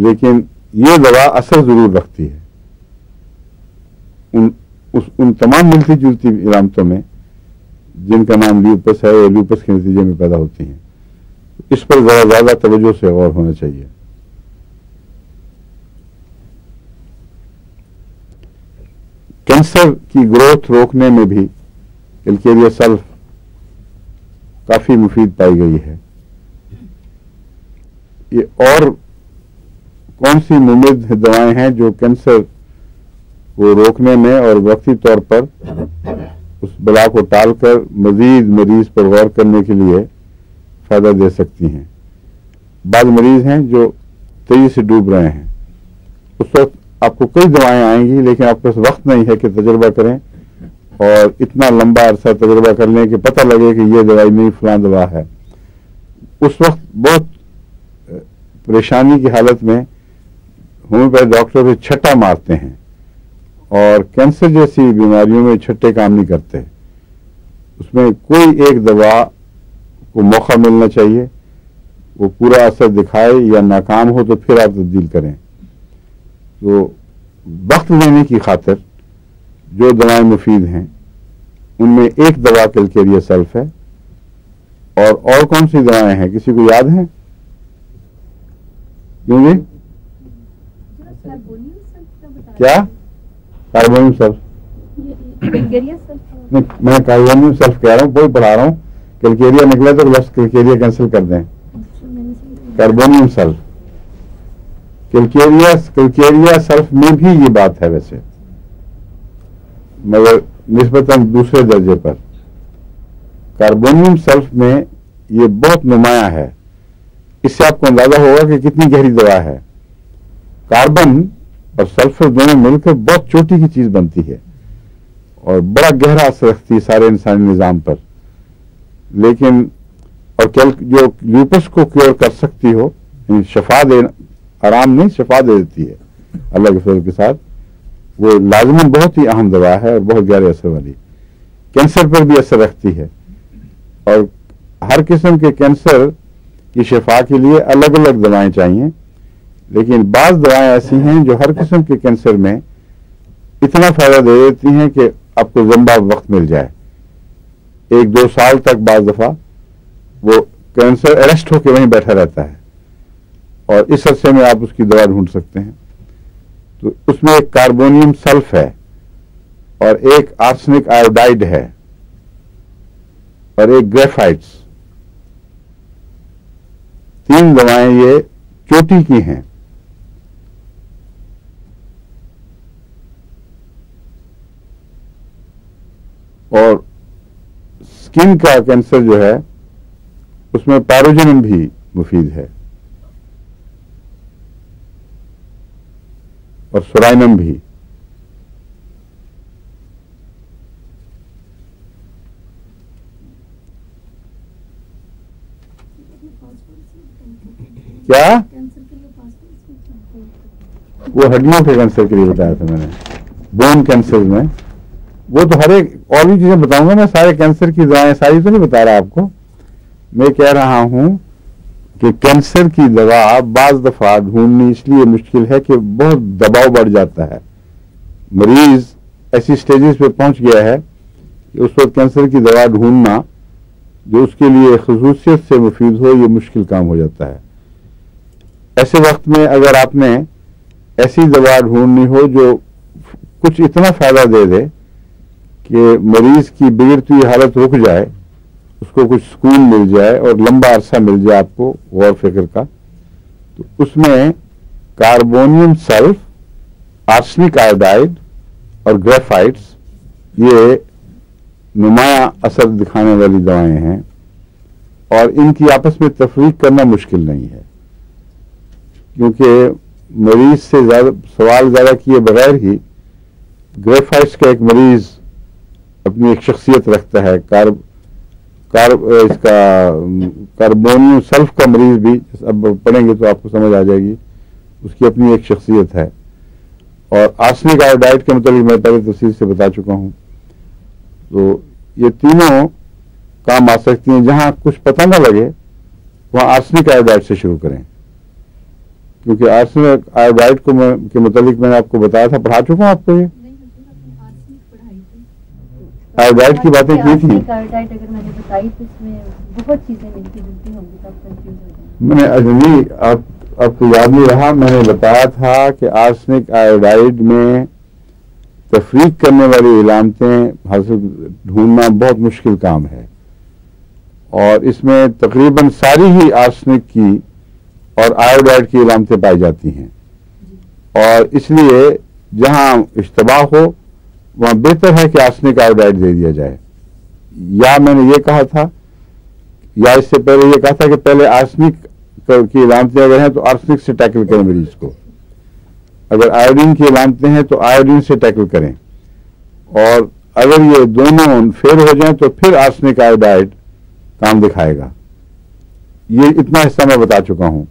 लेकिन ये दवा असर ज़रूर रखती है उन तमाम मिलती जुलती इलामतों में जिनका नाम ल्यूपस है या ल्यूपस के नतीजे में पैदा होती हैं। इस पर ज़रा ज़्यादा तवज्जो से गौर होना चाहिए। कैंसर की ग्रोथ रोकने में भी कैलकेरिया सल्फ काफ़ी मुफीद पाई गई है। ये और कौन सी मुमिद दवाएं हैं जो कैंसर को रोकने में और वक्ती तौर पर उस बला को टालकर मजीद मरीज पर गौर करने के लिए फ़ायदा दे सकती हैं। बाद मरीज हैं जो तेजी से डूब रहे हैं, उस वक्त आपको कई दवाएं आएंगी, लेकिन आपके पास वक्त नहीं है कि तजुर्बा करें और इतना लंबा अरसा तजुर्बा कर लें कि पता लगे कि ये दवाई नहीं फलां दवा है। उस वक्त बहुत परेशानी की हालत में होम्योपैथ डॉक्टर भी छट्टा मारते हैं और कैंसर जैसी बीमारियों में छट्टे काम नहीं करते। उसमें कोई एक दवा को मौका मिलना चाहिए, वो पूरा असर दिखाए या नाकाम हो तो फिर आप तब्दील करें। तो वक्त लेने की खातिर जो दवाएं मुफीद हैं उनमें एक दवा कैलकेरिया सल्फ है। और कौन सी दवाएं हैं, किसी को याद है? क्यों जी? क्या? Carbonium sulph? नहीं, मैं कार्बोनियम सल्फ कह रहा हूँ, कोई पढ़ा रहा हूँ। कैलकेरिया निकला तो बस कैलकेरिया कैंसिल कर दें। कार्बोनियम सल्फ, कैलकेरिया सल्फ में भी ये बात है वैसे, मगर निस्बतन दूसरे दर्जे पर। कार्बोनियम सल्फ में ये बहुत नुमाया है। इससे आपको अंदाजा होगा कि कितनी गहरी दवा है। कार्बन और सल्फर दोनों मिलकर बहुत छोटी की चीज बनती है और बड़ा गहरा असर रखती है सारे इंसानी निजाम पर। लेकिन और जो ल्यूपस को क्योर कर सकती हो, शफा दे, आराम नहीं शफा दे देती है अल्लाह के फजल के साथ, वो लाजमन बहुत ही अहम दवा है और बहुत गहरे असर वाली। कैंसर पर भी असर रखती है और हर किस्म के कैंसर की शफा के लिए अलग अलग दवाएं चाहिए। लेकिन बाज़ दवाएं ऐसी हैं जो हर किस्म के कैंसर में इतना फायदा दे देती हैं कि आपको लंबा वक्त मिल जाए, 1-2 साल तक। बाज़ दफा वो कैंसर अरेस्ट होकर वहीं बैठा रहता है और इस अरसे में आप उसकी दवा ढूंढ सकते हैं। तो उसमें एक कार्बोनियम सल्फ है और एक आर्सेनिक आयोडाइड है और एक ग्रेफाइट्स। 3 दवाएं ये चोटी की हैं। और स्किन का कैंसर जो है उसमें पैरोजेनिम भी मुफीद है और सोराइनम भी। क्या? वो हड्डियों के कैंसर के लिए बताया था मैंने, बोन कैंसर में। वो तो हर एक और भी चीजें बताऊंगा मैं, सारे कैंसर की दवाएं सारी तो नहीं बता रहा आपको। मैं कह रहा हूं कि कैंसर की दवा बाज दफा ढूंढनी इसलिए मुश्किल है कि बहुत दबाव बढ़ जाता है। मरीज ऐसी स्टेजेस पे पहुंच गया है कि उस वक्त कैंसर की दवा ढूंढना जो उसके लिए खसूसियत से मुफीद हो, ये मुश्किल काम हो जाता है। ऐसे वक्त में अगर आपने ऐसी दवा ढूंढनी हो जो कुछ इतना फायदा दे दे कि मरीज की बिगड़ती हुई हालत रुक जाए, उसको कुछ सुकून मिल जाए और लंबा अरसा मिल जाए आपको गौर फिक्र का, तो उसमें कार्बोनियम सल्फ, आर्सेनिक आयोडाइड और ग्रेफाइट्स ये नुमाया असर दिखाने वाली दवाएं हैं और इनकी आपस में तफरीक करना मुश्किल नहीं है, क्योंकि मरीज से सवाल ज्यादा किए बगैर ही ग्रेफाइट्स का एक मरीज अपनी एक शख्सियत रखता है। इसका कार्बोनियम सल्फ का मरीज भी, अब पढ़ेंगे तो आपको समझ आ जाएगी, उसकी अपनी एक शख्सियत है। और आर्सेनिक आयोडाइड के मतलब मैं पहले तफसील से बता चुका हूं। तो ये तीनों काम आ सकती हैं। जहां कुछ पता ना लगे वहां आर्सेनिक आयोडाइड से शुरू करें, क्योंकि आर्सेनिक आयोडाइड के मुतालिक मैंने आपको बताया था, पढ़ा चुका हूं आपको। ये आयोडाइड की बातें की थी आयोडाइड अगर मैंने बताई तो इसमें बहुत चीजें मिलती जुलती होंगी, तब कंफ्यूज हो जाएंगे। मैंने अजनी आपको याद नहीं रहा, मैंने बताया था कि आर्सेनिक आयोडाइड में तफरीक करने वाली इलामतें हासिल ढूंढना बहुत मुश्किल काम है, और इसमें तकरीबन सारी ही आर्सेनिक की और आयोडाइड की इलामतें पाई जाती हैं। और इसलिए जहां इश्तबाह हो वहां बेहतर है कि आर्सेनिक आयोडाइड दे दिया जाए। या मैंने ये कहा था, या इससे पहले ये कहा था कि पहले आर्सेनिक की इलामतें अगर हैं तो आर्सेनिक से टैकल करें मरीज को, अगर आयोडीन की इलामतें हैं तो आयोडीन से टैकल करें, और अगर ये दोनों फेल हो जाएं तो फिर आर्सेनिक आयोडाइड काम दिखाएगा। ये इतना हिस्सा मैं बता चुका हूं।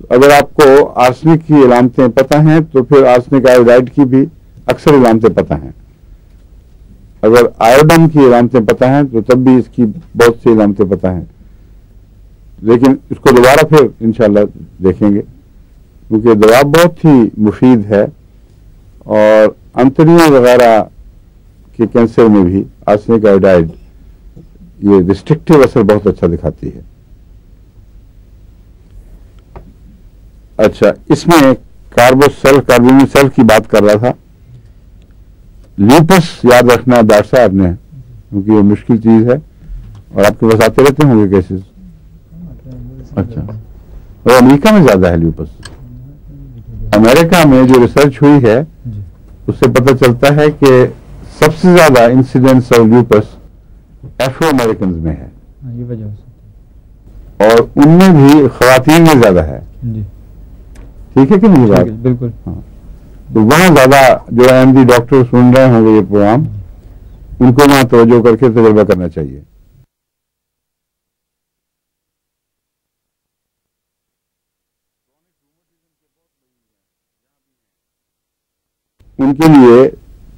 तो अगर आपको आर्सेनिक की इलामतें पता हैं तो फिर आर्सेनिक आयोडाइड की भी अक्सर इलामतें पता हैं। अगर आयोडीन की इलामतें पता हैं तो तब भी इसकी बहुत सी इलामतें पता हैं, लेकिन इसको दोबारा फिर इंशाल्लाह देखेंगे, क्योंकि दवा बहुत ही मुफीद है। और अंतड़ियों वगैरह के कैंसर में भी आर्सेनिक आयोडाइड ये रिस्ट्रिक्टिव असर बहुत अच्छा दिखाती है। अच्छा, इसमें कार्बोनिल सेल की बात कर रहा था। ल्यूपस याद रखना डॉक्टर साहब ने, क्योंकि ये मुश्किल चीज है और आपके पास आते रहते होंगे केसेस। अच्छा, और अमेरिका में ज्यादा है ल्यूपस। अमेरिका में जो रिसर्च हुई है उससे पता चलता है कि सबसे ज्यादा incidence of lupus Afro American में है, ये वजह हो सकती और उनमें भी खवातीन में ज्यादा है। जी, ठीक है कि नहीं बात? बिल्कुल। हाँ, तो वहां ज्यादा जो एमडी डॉक्टर सुन रहे होंगे ये प्रोग्राम, उनको वहां तवज्जो करके तजुर्बा करना चाहिए। उनके लिए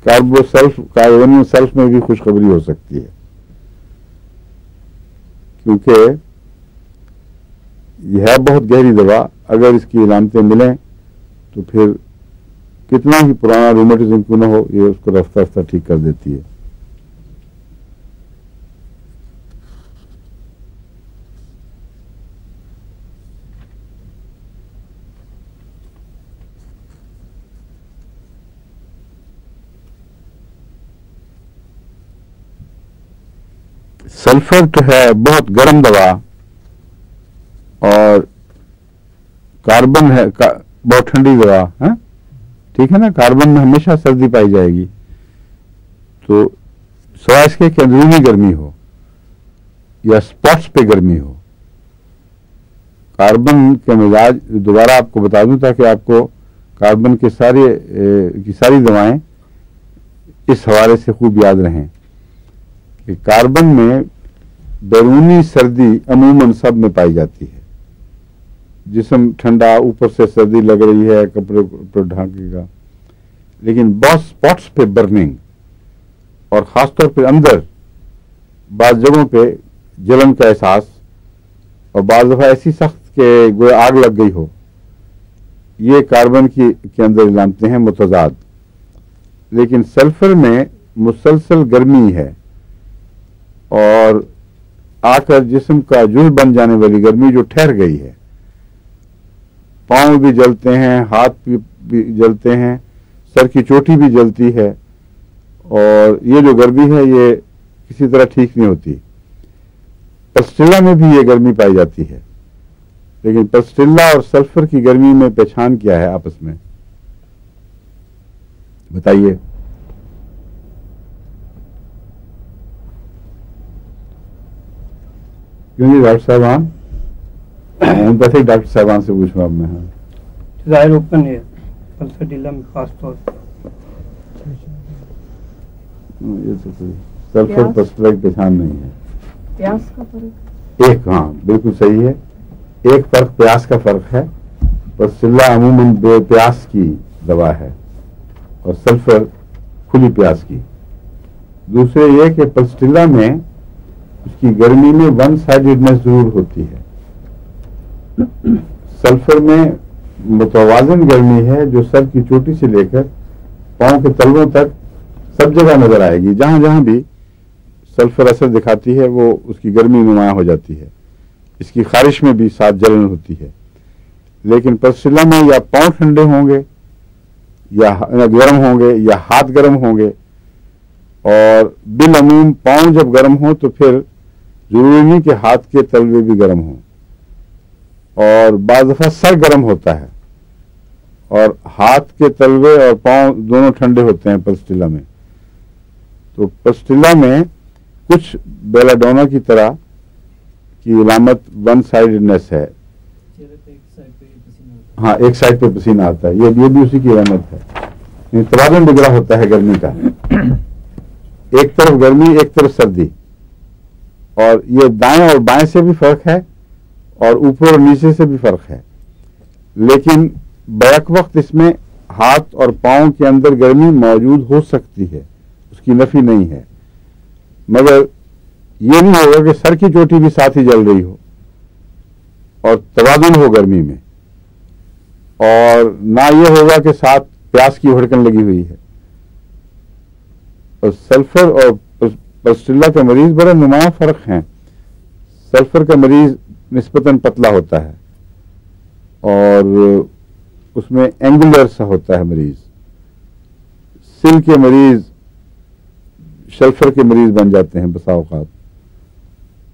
कार्बोनिल सल्फ में भी खुशखबरी हो सकती है, क्योंकि यह है बहुत गहरी दवा। अगर इसकी इलामतें मिलें तो फिर कितना ही पुराना रूमेटिज्म क्यों ना हो, ये उसको रफ्ता रफ्ता ठीक कर देती है। सल्फर तो है बहुत गर्म दवा, और कार्बन है बहुत ठंडी दवा है। ठीक है ना, कार्बन में हमेशा सर्दी पाई जाएगी। तो सवाल इसके कि अंदरूनी गर्मी हो या स्पॉट्स पे गर्मी हो। कार्बन के मिजाज दोबारा आपको बता दूं ताकि आपको कार्बन के सारी दवाएं इस हवाले से खूब याद रहें कि कार्बन में बैरूनी सर्दी अमूमन सब में पाई जाती है। जिस्म ठंडा, ऊपर से सर्दी लग रही है, कपड़े पर ढांकेगा, लेकिन बहुत स्पॉट्स पे बर्निंग, और खासतौर पे अंदर बाज़ जगहों पे जलन का एहसास, और बाज़ दफ़ा ऐसी सख्त के गोया आग लग गई हो, ये कार्बन के अंदर इलामतें हैं मुतज़ाद। लेकिन सल्फर में मुसलसल गर्मी है, और आकर जिस्म का जुज़ बन जाने वाली गर्मी जो ठहर गई है। पाँव भी जलते हैं, हाथ भी जलते हैं, सर की चोटी भी जलती है, और ये जो गर्मी है ये किसी तरह ठीक नहीं होती। पस्टिल्ला में भी ये गर्मी पाई जाती है, लेकिन पस्टिल्ला और सल्फर की गर्मी में पहचान क्या है आपस में, बताइए। क्योंकि डॉक्टर साहबान डॉक्टर साहबान से पूछूं अब मैं। हाँ, जाहिर ओपन है पल्सर डीला में खास तौर पर ये तो कोई सल्फर पस्टुला की पहचान नहीं है। प्यास का फर्क? एक, हाँ बिल्कुल सही है, एक फर्क प्यास का फर्क है। पस्टुला अमूमन बेप्यास की दवा है और सल्फर खुली प्यास की। दूसरे ये कि पस्टुला में उसकी गर्मी में वन साइडेडनेस जरूर होती है, सल्फर में मुतवाज़िन गर्मी है जो सर की चोटी से लेकर पांव के तलवों तक सब जगह नजर आएगी। जहां जहां भी सल्फर असर दिखाती है वो उसकी गर्मी नुमायां हो जाती है। इसकी खारिश में भी साथ जलन होती है। लेकिन पस्टुला में या पांव ठंडे होंगे या गर्म होंगे या हाथ गर्म होंगे, और बिलअमूम पांव जब गर्म हो तो फिर जरूरी नहीं कि हाथ के तलवे भी गर्म हों, और बाज़ दफा सर गर्म होता है और हाथ के तलवे और पांव दोनों ठंडे होते हैं पस्टुला में। तो पस्टुला में कुछ बेलाडोना की तरह की अलामत वन साइडेडनेस है। हाँ, एक साइड पे पसीना आता है, ये भी उसी की अलामत है। तवाज़ुन बिगड़ा होता है गर्मी का, एक तरफ गर्मी एक तरफ सर्दी, और ये दाएं और बाएं से भी फर्क है और ऊपर और नीचे से भी फर्क है। लेकिन बैक वक्त इसमें हाथ और पांव के अंदर गर्मी मौजूद हो सकती है, उसकी नफी नहीं है, मगर ये नहीं होगा कि सर की चोटी भी साथ ही जल रही हो और तवाज़ुन हो गर्मी में, और ना ये होगा कि साथ प्यास की भड़कन लगी हुई है। और सल्फर और पस्टुला का मरीज बड़ा नुमाया फर्क है। सल्फर का मरीज निस्बतन पतला होता है और उसमें एंगुलर सा होता है मरीज। सिल के मरीज सल्फर के मरीज बन जाते हैं बसा औकात,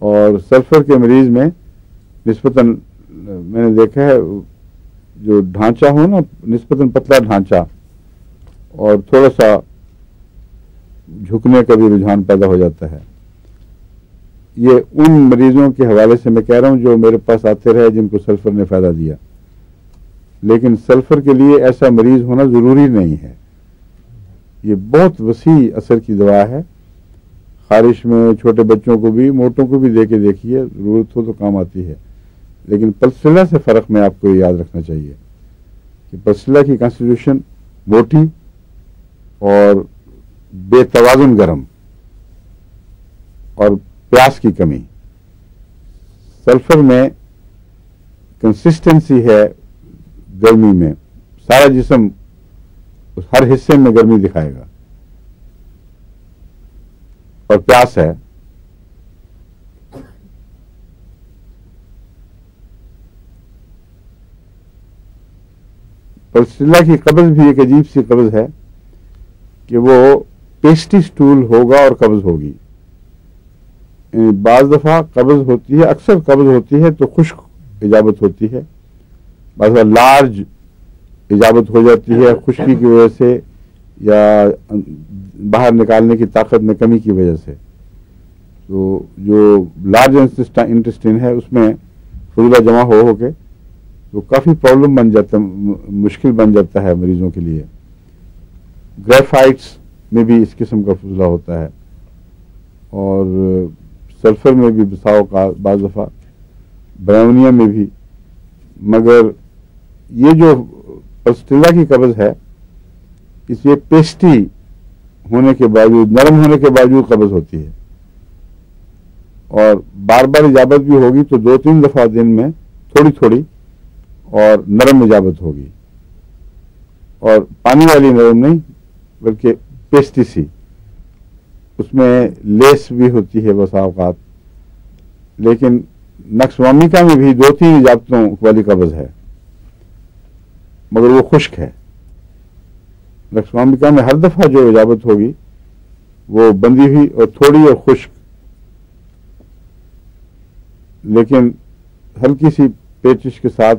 और सल्फर के मरीज में निस्बतन मैंने देखा है जो ढांचा हो ना, निस्बतन पतला ढांचा और थोड़ा सा झुकने का भी रुझान पैदा हो जाता है। ये उन मरीजों के हवाले से मैं कह रहा हूं जो मेरे पास आते रहे जिनको सल्फर ने फायदा दिया। लेकिन सल्फर के लिए ऐसा मरीज होना जरूरी नहीं है। ये बहुत वसी असर की दवा है। खारिश में छोटे बच्चों को भी, मोटों को भी दे के देखिए, जरूरत हो तो काम आती है। लेकिन पस्टुला से फर्क में आपको याद रखना चाहिए कि पस्टुला की कॉन्स्टिट्यूशन मोटी और बेतवाजुन गर्म और प्यास की कमी। सल्फर में कंसिस्टेंसी है गर्मी में, सारा जिस्म हर हिस्से में गर्मी दिखाएगा, और प्यास है। पस्टुला की कब्ज भी एक अजीब सी कब्ज है कि वो पेस्टी स्टूल होगा और कब्ज होगी। बाज दफा कब्ज होती है, अक्सर कब्ज होती है तो खुश्क इजाबत होती है, बाज़ दफा लार्ज इजाबत हो जाती है खुश्की की वजह से या बाहर निकालने की ताकत में कमी की वजह से। तो जो लार्ज इंटेस्टाइन है उसमें फजूला जमा हो के तो काफ़ी प्रॉब्लम बन जाता, मुश्किल बन जाता है मरीजों के लिए। ग्रेफाइट्स में भी इस किस्म का फजूला होता है, और सल्फर में भी बसाव का बाज़ दफ़ा, ब्राउनिया में भी। मगर ये जो पस्टुला की कब्ज है इसमें पेस्टी होने के बावजूद, नरम होने के बावजूद कब्ज होती है, और बार बार इजाबत भी होगी तो 2-3 दफा दिन में थोड़ी थोड़ी और नरम इजाबत होगी, और पानी वाली नरम नहीं बल्कि पेस्टी सी। उसमें लेस भी होती है बसा औकात। लेकिन नक्सवामिका में भी 2-3 इजाबतों वाली कब्ज है, मगर वो खुश्क है। नक्सवामिका में हर दफा जो इजाबत होगी वो बंदी हुई और थोड़ी और खुश्क, लेकिन हल्की सी पेचिश के साथ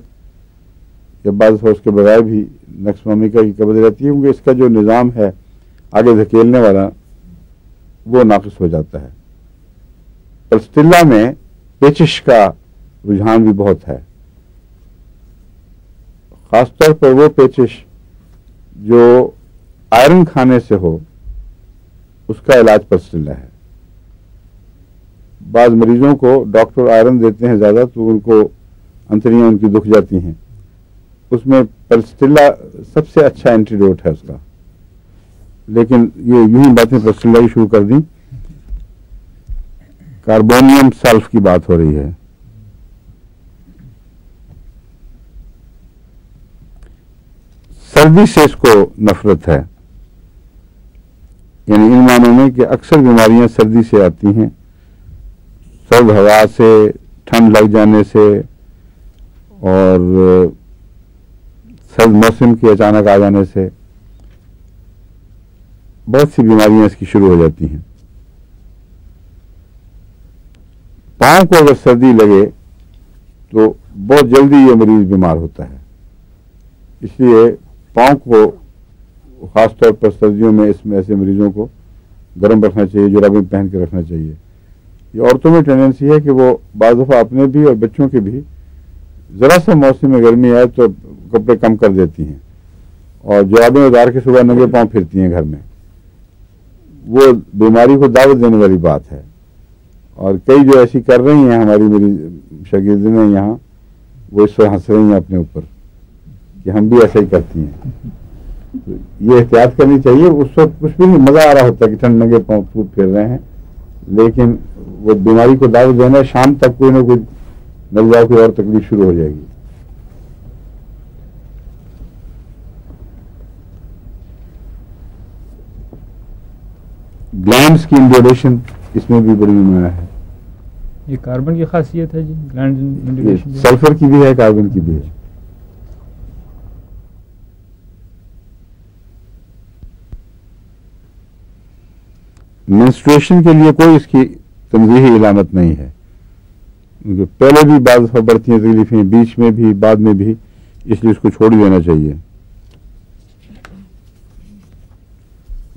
या बाद उसके बगैर भी नक्सवामिका की कब्ज रहती है, क्योंकि इसका जो निज़ाम है आगे धकेलने वाला वो नाक़िस हो जाता है। पस्टुला में पेचिश का रुझान भी बहुत है, खासतौर पर वो पेचिश जो आयरन खाने से हो उसका इलाज पर्स्टिल्ला है। बाज़ मरीजों को डॉक्टर आयरन देते हैं ज़्यादा तो उनको अंतड़ियाँ उनकी दुख जाती हैं, उसमें पर्स्टिल्ला सबसे अच्छा एंटीडोट है उसका। लेकिन ये यूं ही बातें पर्स्टिल्ला की शुरू कर दी। कार्बोनियम सल्फ की बात हो रही है। सर्दी से इसको नफरत है, यानी इन मानों में कि अक्सर बीमारियां सर्दी से आती हैं, सर्द हवा से, ठंड लग जाने से और सर्द मौसम के अचानक आ जाने से बहुत सी बीमारियां इसकी शुरू हो जाती हैं। पांव को अगर सर्दी लगे तो बहुत जल्दी ये मरीज बीमार होता है, इसलिए पांव को खासतौर पर सर्दियों में इसमें ऐसे मरीजों को गर्म रखना चाहिए, जुराबें पहन के रखना चाहिए। ये औरतों में टेंडेंसी है कि वो बाज़ दफ़ा अपने भी और बच्चों के भी ज़रा सा मौसम में गर्मी आए तो कपड़े कम कर देती हैं और जुराबें उतार के सुबह नंगे पांव फिरती हैं घर में। वो बीमारी को दावत देने वाली बात है और कई जो ऐसी कर रही हैं हमारी मेरी शागिर्दिनें यहाँ, वो इस वक्त हंस रही हैं अपने ऊपर कि हम भी ऐसा ही करती हैं। तो ये एहतियात करनी चाहिए। उस वक्त कुछ भी नहीं, मज़ा आ रहा होता है कि ठंड नंगे पांव फूट फिर रहे हैं, लेकिन वो बीमारी को दावत देना, शाम तक कोई ना कोई नलजाओ की और तकलीफ शुरू हो जाएगी। ग्लैंड्स की इंडिकेशन इसमें भी बड़ी नुमाया है। ये कार्बन की खासियत है जी, ग्लैंड इंडिकेशन। सल्फर की भी है, कार्बन की भी है। मेंस्ट्रुएशन के लिए कोई इसकी तंजीही इलामत नहीं है, क्योंकि पहले भी बाज़ दफ़ा बढ़ती हैं तकलीफें, बीच में भी, बाद में भी, इसलिए इसको छोड़ देना चाहिए।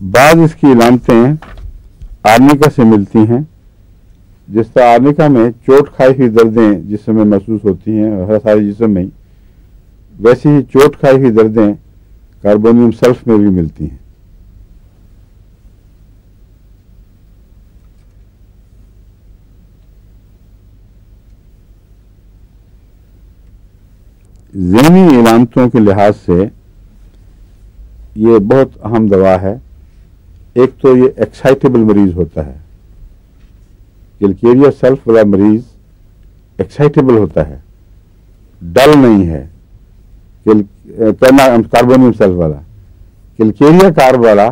बाद इसकी इलामतें आर्निका से मिलती हैं। जिस तरह आर्निका में चोट खाई हुई दर्दें जिस्म में महसूस होती हैं हर सारे जिस्म में, वैसी ही चोट खाई हुई दर्दें कार्बोनियम सल्फ में भी मिलती हैं। ज़हनी इलामतों के लिहाज से ये बहुत अहम दवा है। एक तो ये एक्साइटेबल मरीज होता है, किलकेरिया सल्फ वाला मरीज एक्साइटेबल होता है, डल नहीं है। कार्बोनियम सल्फ वाला, किलकेरिया कार्ब वाला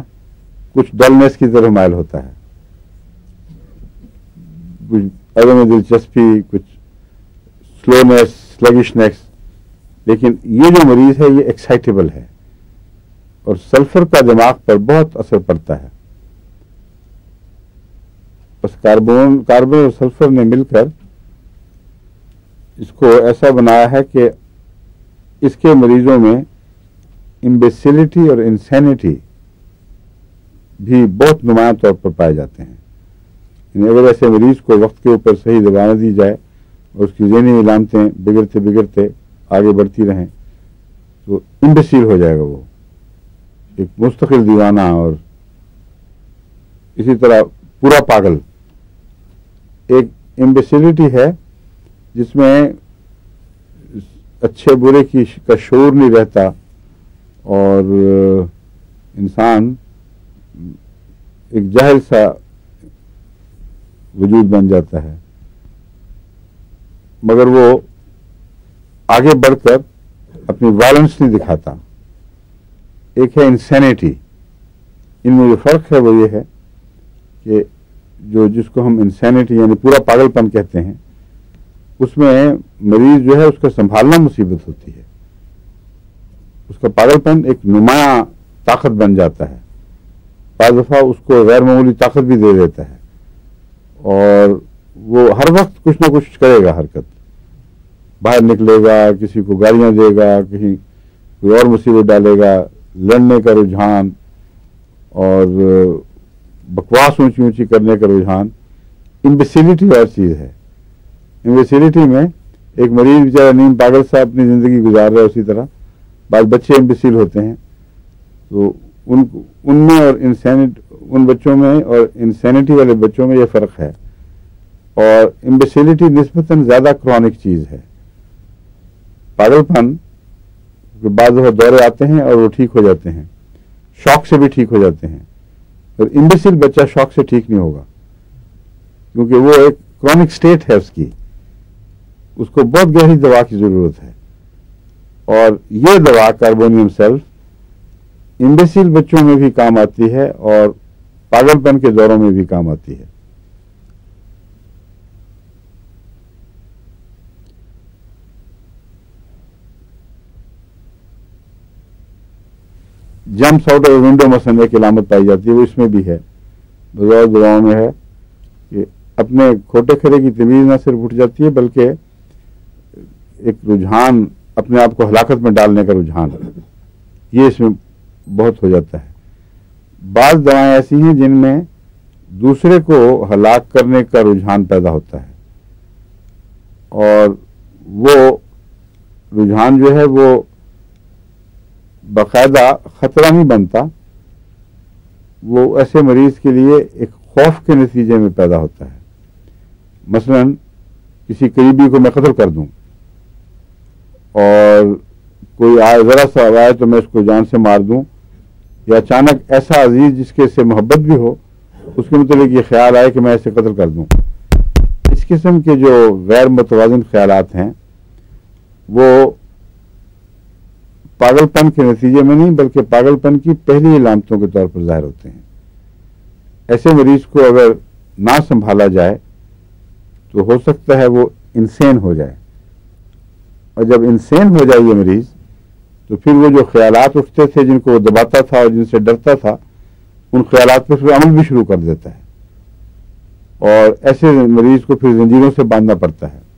कुछ डलनेस की तरफ माइल होता है, कुछ अदम दिलचस्पी, कुछ स्लोनेस, स्लगिशनेस। लेकिन ये जो मरीज है ये एक्साइटेबल है और सल्फर का दिमाग पर बहुत असर पड़ता है। बस कार्बन और सल्फर ने मिलकर इसको ऐसा बनाया है कि इसके मरीजों में इम्बेसिलिटी और इंसैनिटी भी बहुत नुमायां तौर पर पाए जाते हैं। अगर ऐसे मरीज को वक्त के ऊपर सही दवा न दी जाए और उसकी ज़हनी इलामतें बिगड़ते बिगड़ते आगे बढ़ती रहें तो इम्बेसिल हो जाएगा, वो एक मुस्तकिल दीवाना और इसी तरह पूरा पागल। एक इम्बेसिलिटी है जिसमें अच्छे बुरे का शऊर नहीं रहता और इंसान एक जाहिल सा वजूद बन जाता है, मगर वो आगे बढ़कर अपनी वायलेंस नहीं दिखाता। एक है इंसैनिटी। इनमें जो फर्क है वो ये है कि जिसको हम इंसैनिटी यानी पूरा पागलपन कहते हैं, उसमें मरीज जो है उसका संभालना मुसीबत होती है। उसका पागलपन एक नुमाया ताकत बन जाता है, बाज़ दफ़ा उसको गैर मामूली ताकत भी दे देता है और वो हर वक्त कुछ ना कुछ करेगा, हरकत, बाहर निकलेगा, किसी को गालियां देगा, कहीं कोई और मुसीबत डालेगा, लड़ने का रुझान और बकवास ऊंची ऊंची करने का रुझान। इम्बेसिलिटी और चीज़ है। इम्बेसिलिटी में एक मरीज बेचारा नीम पागल सा अपनी ज़िंदगी गुजार रहा है, उसी तरह बाद बच्चे इम्बेसिल होते हैं। तो उनमें और इंसानियत उन बच्चों में और इंसैनिटी वाले बच्चों में ये फ़र्क है। और इम्बेसिलिटी निस्बतन ज़्यादा क्रॉनिक चीज़ है। पागलपन के बाद वो दौरे आते हैं और वो ठीक हो जाते हैं, शौक से भी ठीक हो जाते हैं। और इम्बेसिल बच्चा शौक से ठीक नहीं होगा, क्योंकि वो एक क्रॉनिक स्टेट है उसको बहुत गहरी दवा की ज़रूरत है। और ये दवा कार्बोनियम सेल्फ इम्बेसिल बच्चों में भी काम आती है और पागलपन के दौरों में भी काम आती है। जंप्स आउट ऑफ विंडो मसलन एक इलामत पाई जाती है, वो इसमें भी है, बज़ौर दवाओं में है कि अपने खोटे खरे की तमीज़ न सिर्फ उठ जाती है बल्कि एक रुझान, अपने आप को हलाकत में डालने का रुझान, ये इसमें बहुत हो जाता है। बाज़ दवाएं ऐसी हैं जिनमें दूसरे को हलाक करने का रुझान पैदा होता है और वो रुझान जो है वो बाकायदा खतरा नहीं बनता, वो ऐसे मरीज के लिए एक खौफ के नतीजे में पैदा होता है। मसलन किसी करीबी को मैं कत्ल कर दूं और कोई आए ज़रा सा आए तो मैं उसको जान से मार दूं, या अचानक ऐसा अजीज जिसके से मोहब्बत भी हो उसके मतलब ये ख्याल आए कि मैं ऐसे कत्ल कर दूं। इस किस्म के जो गैर मुतवाज़िन ख्यालात हैं वो पागलपन के नतीजे में नहीं बल्कि पागलपन की पहली इलामतों के तौर पर ज़ाहिर होते हैं। ऐसे मरीज को अगर ना संभाला जाए तो हो सकता है वो इंसेन हो जाए, और जब इंसेन हो जाए ये मरीज तो फिर वो जो ख्यालात उठते थे जिनको वो दबाता था और जिनसे डरता था, उन ख्यालात पर फिर अमल भी शुरू कर देता है और ऐसे मरीज को फिर जंजीरों से बांधना पड़ता है।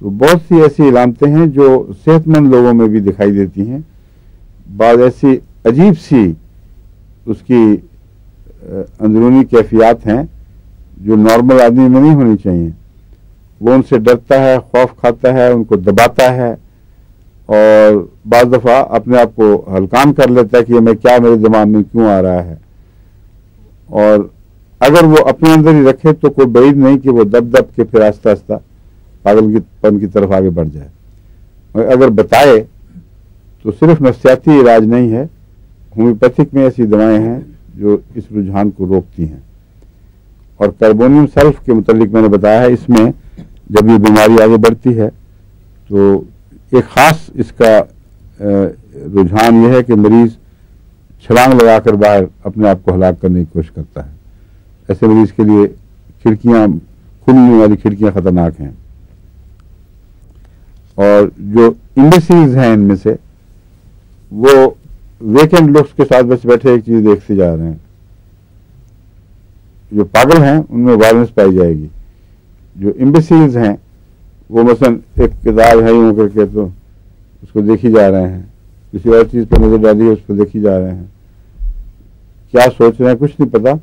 तो बहुत सी ऐसी इलामतें हैं जो सेहतमंद लोगों में भी दिखाई देती हैं। बाद ऐसी अजीब सी उसकी अंदरूनी कैफियत हैं जो नॉर्मल आदमी में नहीं होनी चाहिए। वो उनसे डरता है, खौफ खाता है, उनको दबाता है और बाज़ दफ़ा अपने आप को हल्कान कर लेता है कि ये मैं क्या, मेरे दिमाग में क्यों आ रहा है। और अगर वो अपने अंदर ही रखे तो कोई बैद नहीं कि वो दब दब के फिर आस्ता आस्ता पागलपन की तरफ आगे बढ़ जाए। और अगर बताए तो सिर्फ नफ्सियाती इलाज नहीं है, होम्योपैथिक में ऐसी दवाएं हैं जो इस रुझान को रोकती हैं। और कार्बोनियम सल्फ के मुतालिक मैंने बताया है, इसमें जब ये बीमारी आगे बढ़ती है तो एक ख़ास इसका रुझान यह है कि मरीज़ छलांग लगाकर बाहर अपने आप को हलाक करने की कोशिश करता है। ऐसे मरीज़ के लिए खिड़कियाँ, खुलने वाली खिड़कियाँ ख़तरनाक हैं। और जो इम्बेसिल्स हैं इनमें से वो वेकेंट लुक्स के साथ बस बैठे एक चीज़ देखते जा रहे हैं। जो पागल हैं उनमें वायलेंस पाई जाएगी। जो इम्बेसिल्स हैं वो मसलन एक किताब है यूँ करके तो उसको देखी जा रहे हैं, किसी और चीज़ पर नज़र डाली है उस पर देखी जा रहे हैं, क्या सोच रहे हैं कुछ नहीं पता,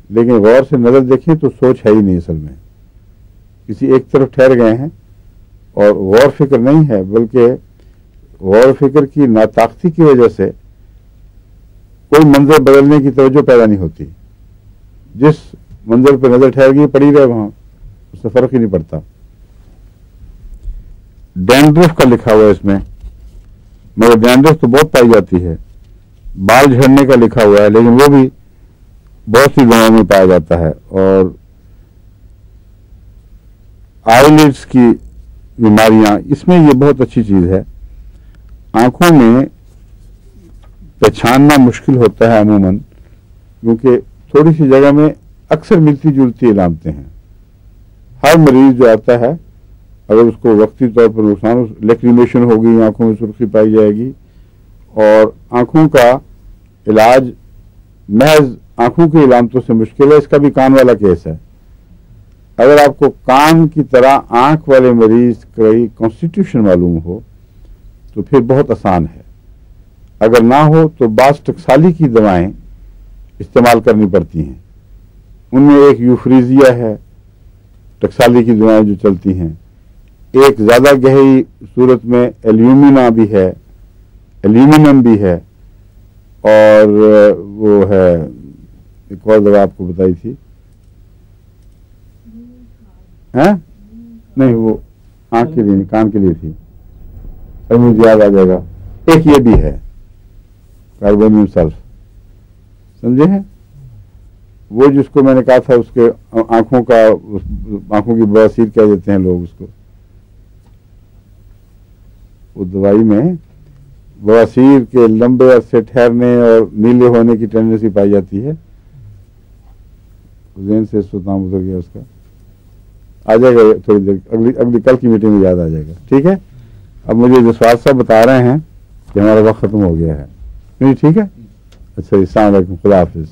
लेकिन गौर से नज़र देखें तो सोच है ही नहीं। असल में किसी एक तरफ ठहर गए हैं और गौर फिक्र नहीं है, बल्कि गौर फिक्र की नाताकती की वजह से कोई मंजर बदलने की तवज्जो पैदा नहीं होती। जिस मंजर पर नजर ठहर गई पड़ी रहे वहां, उससे फर्क ही नहीं पड़ता। डैंड्रफ का लिखा हुआ है इसमें, मगर डैंड्रफ तो बहुत पाई जाती है। बाल झड़ने का लिखा हुआ है, लेकिन वो भी बहुत सी दवाओं में पाया जाता है। और आईलिड्स की बीमारियां, इसमें ये बहुत अच्छी चीज है। आंखों में पहचानना मुश्किल होता है अमूमन, क्योंकि थोड़ी सी जगह में अक्सर मिलती जुलती इलामतें हैं। हर मरीज जो आता है अगर उसको वक्ती तौर पर नुकसान, लेक्रीमेशन होगी, आंखों में सुर्खी पाई जाएगी, और आंखों का इलाज महज आंखों की इलामतों से मुश्किल है। इसका भी कान वाला केस है। अगर आपको कान की तरह आंख वाले मरीज का कॉन्स्टिट्यूशन मालूम हो तो फिर बहुत आसान है। अगर ना हो तो बास टकसाली की दवाएं इस्तेमाल करनी पड़ती हैं। उनमें एक यूफ्रीजिया है, टकसाली की दवाएं जो चलती हैं। एक ज़्यादा गहरी सूरत में एल्यूमिना भी है, एल्यूमिनम भी है, और वो है एक और दवा आपको बताई थी, हैं? नहीं, वो आंख के लिए नहीं, कान के लिए थी, अभी मुझे याद आ जाएगा। एक ये भी है, कार्बोनियम सल्फ, समझे हैं? वो जिसको मैंने कहा था, उसके आंखों की बवासीर कह देते हैं लोग उसको, वो दवाई में बवासीर के लंबे अरसे ठहरने और नीले होने की टेंडेंसी पाई जाती है। ज़हन से इसको नाम उतर गया उसका, आ जाएगा थोड़ी देर, अगली कल की मीटिंग में याद आ जाएगा, ठीक है? अब मुझे जसवाल साहब बता रहे हैं कि हमारा वक्त खत्म हो गया है। नहीं, ठीक है? अच्छा, अस्सलाम वालेकुम, खुदा हाफिज।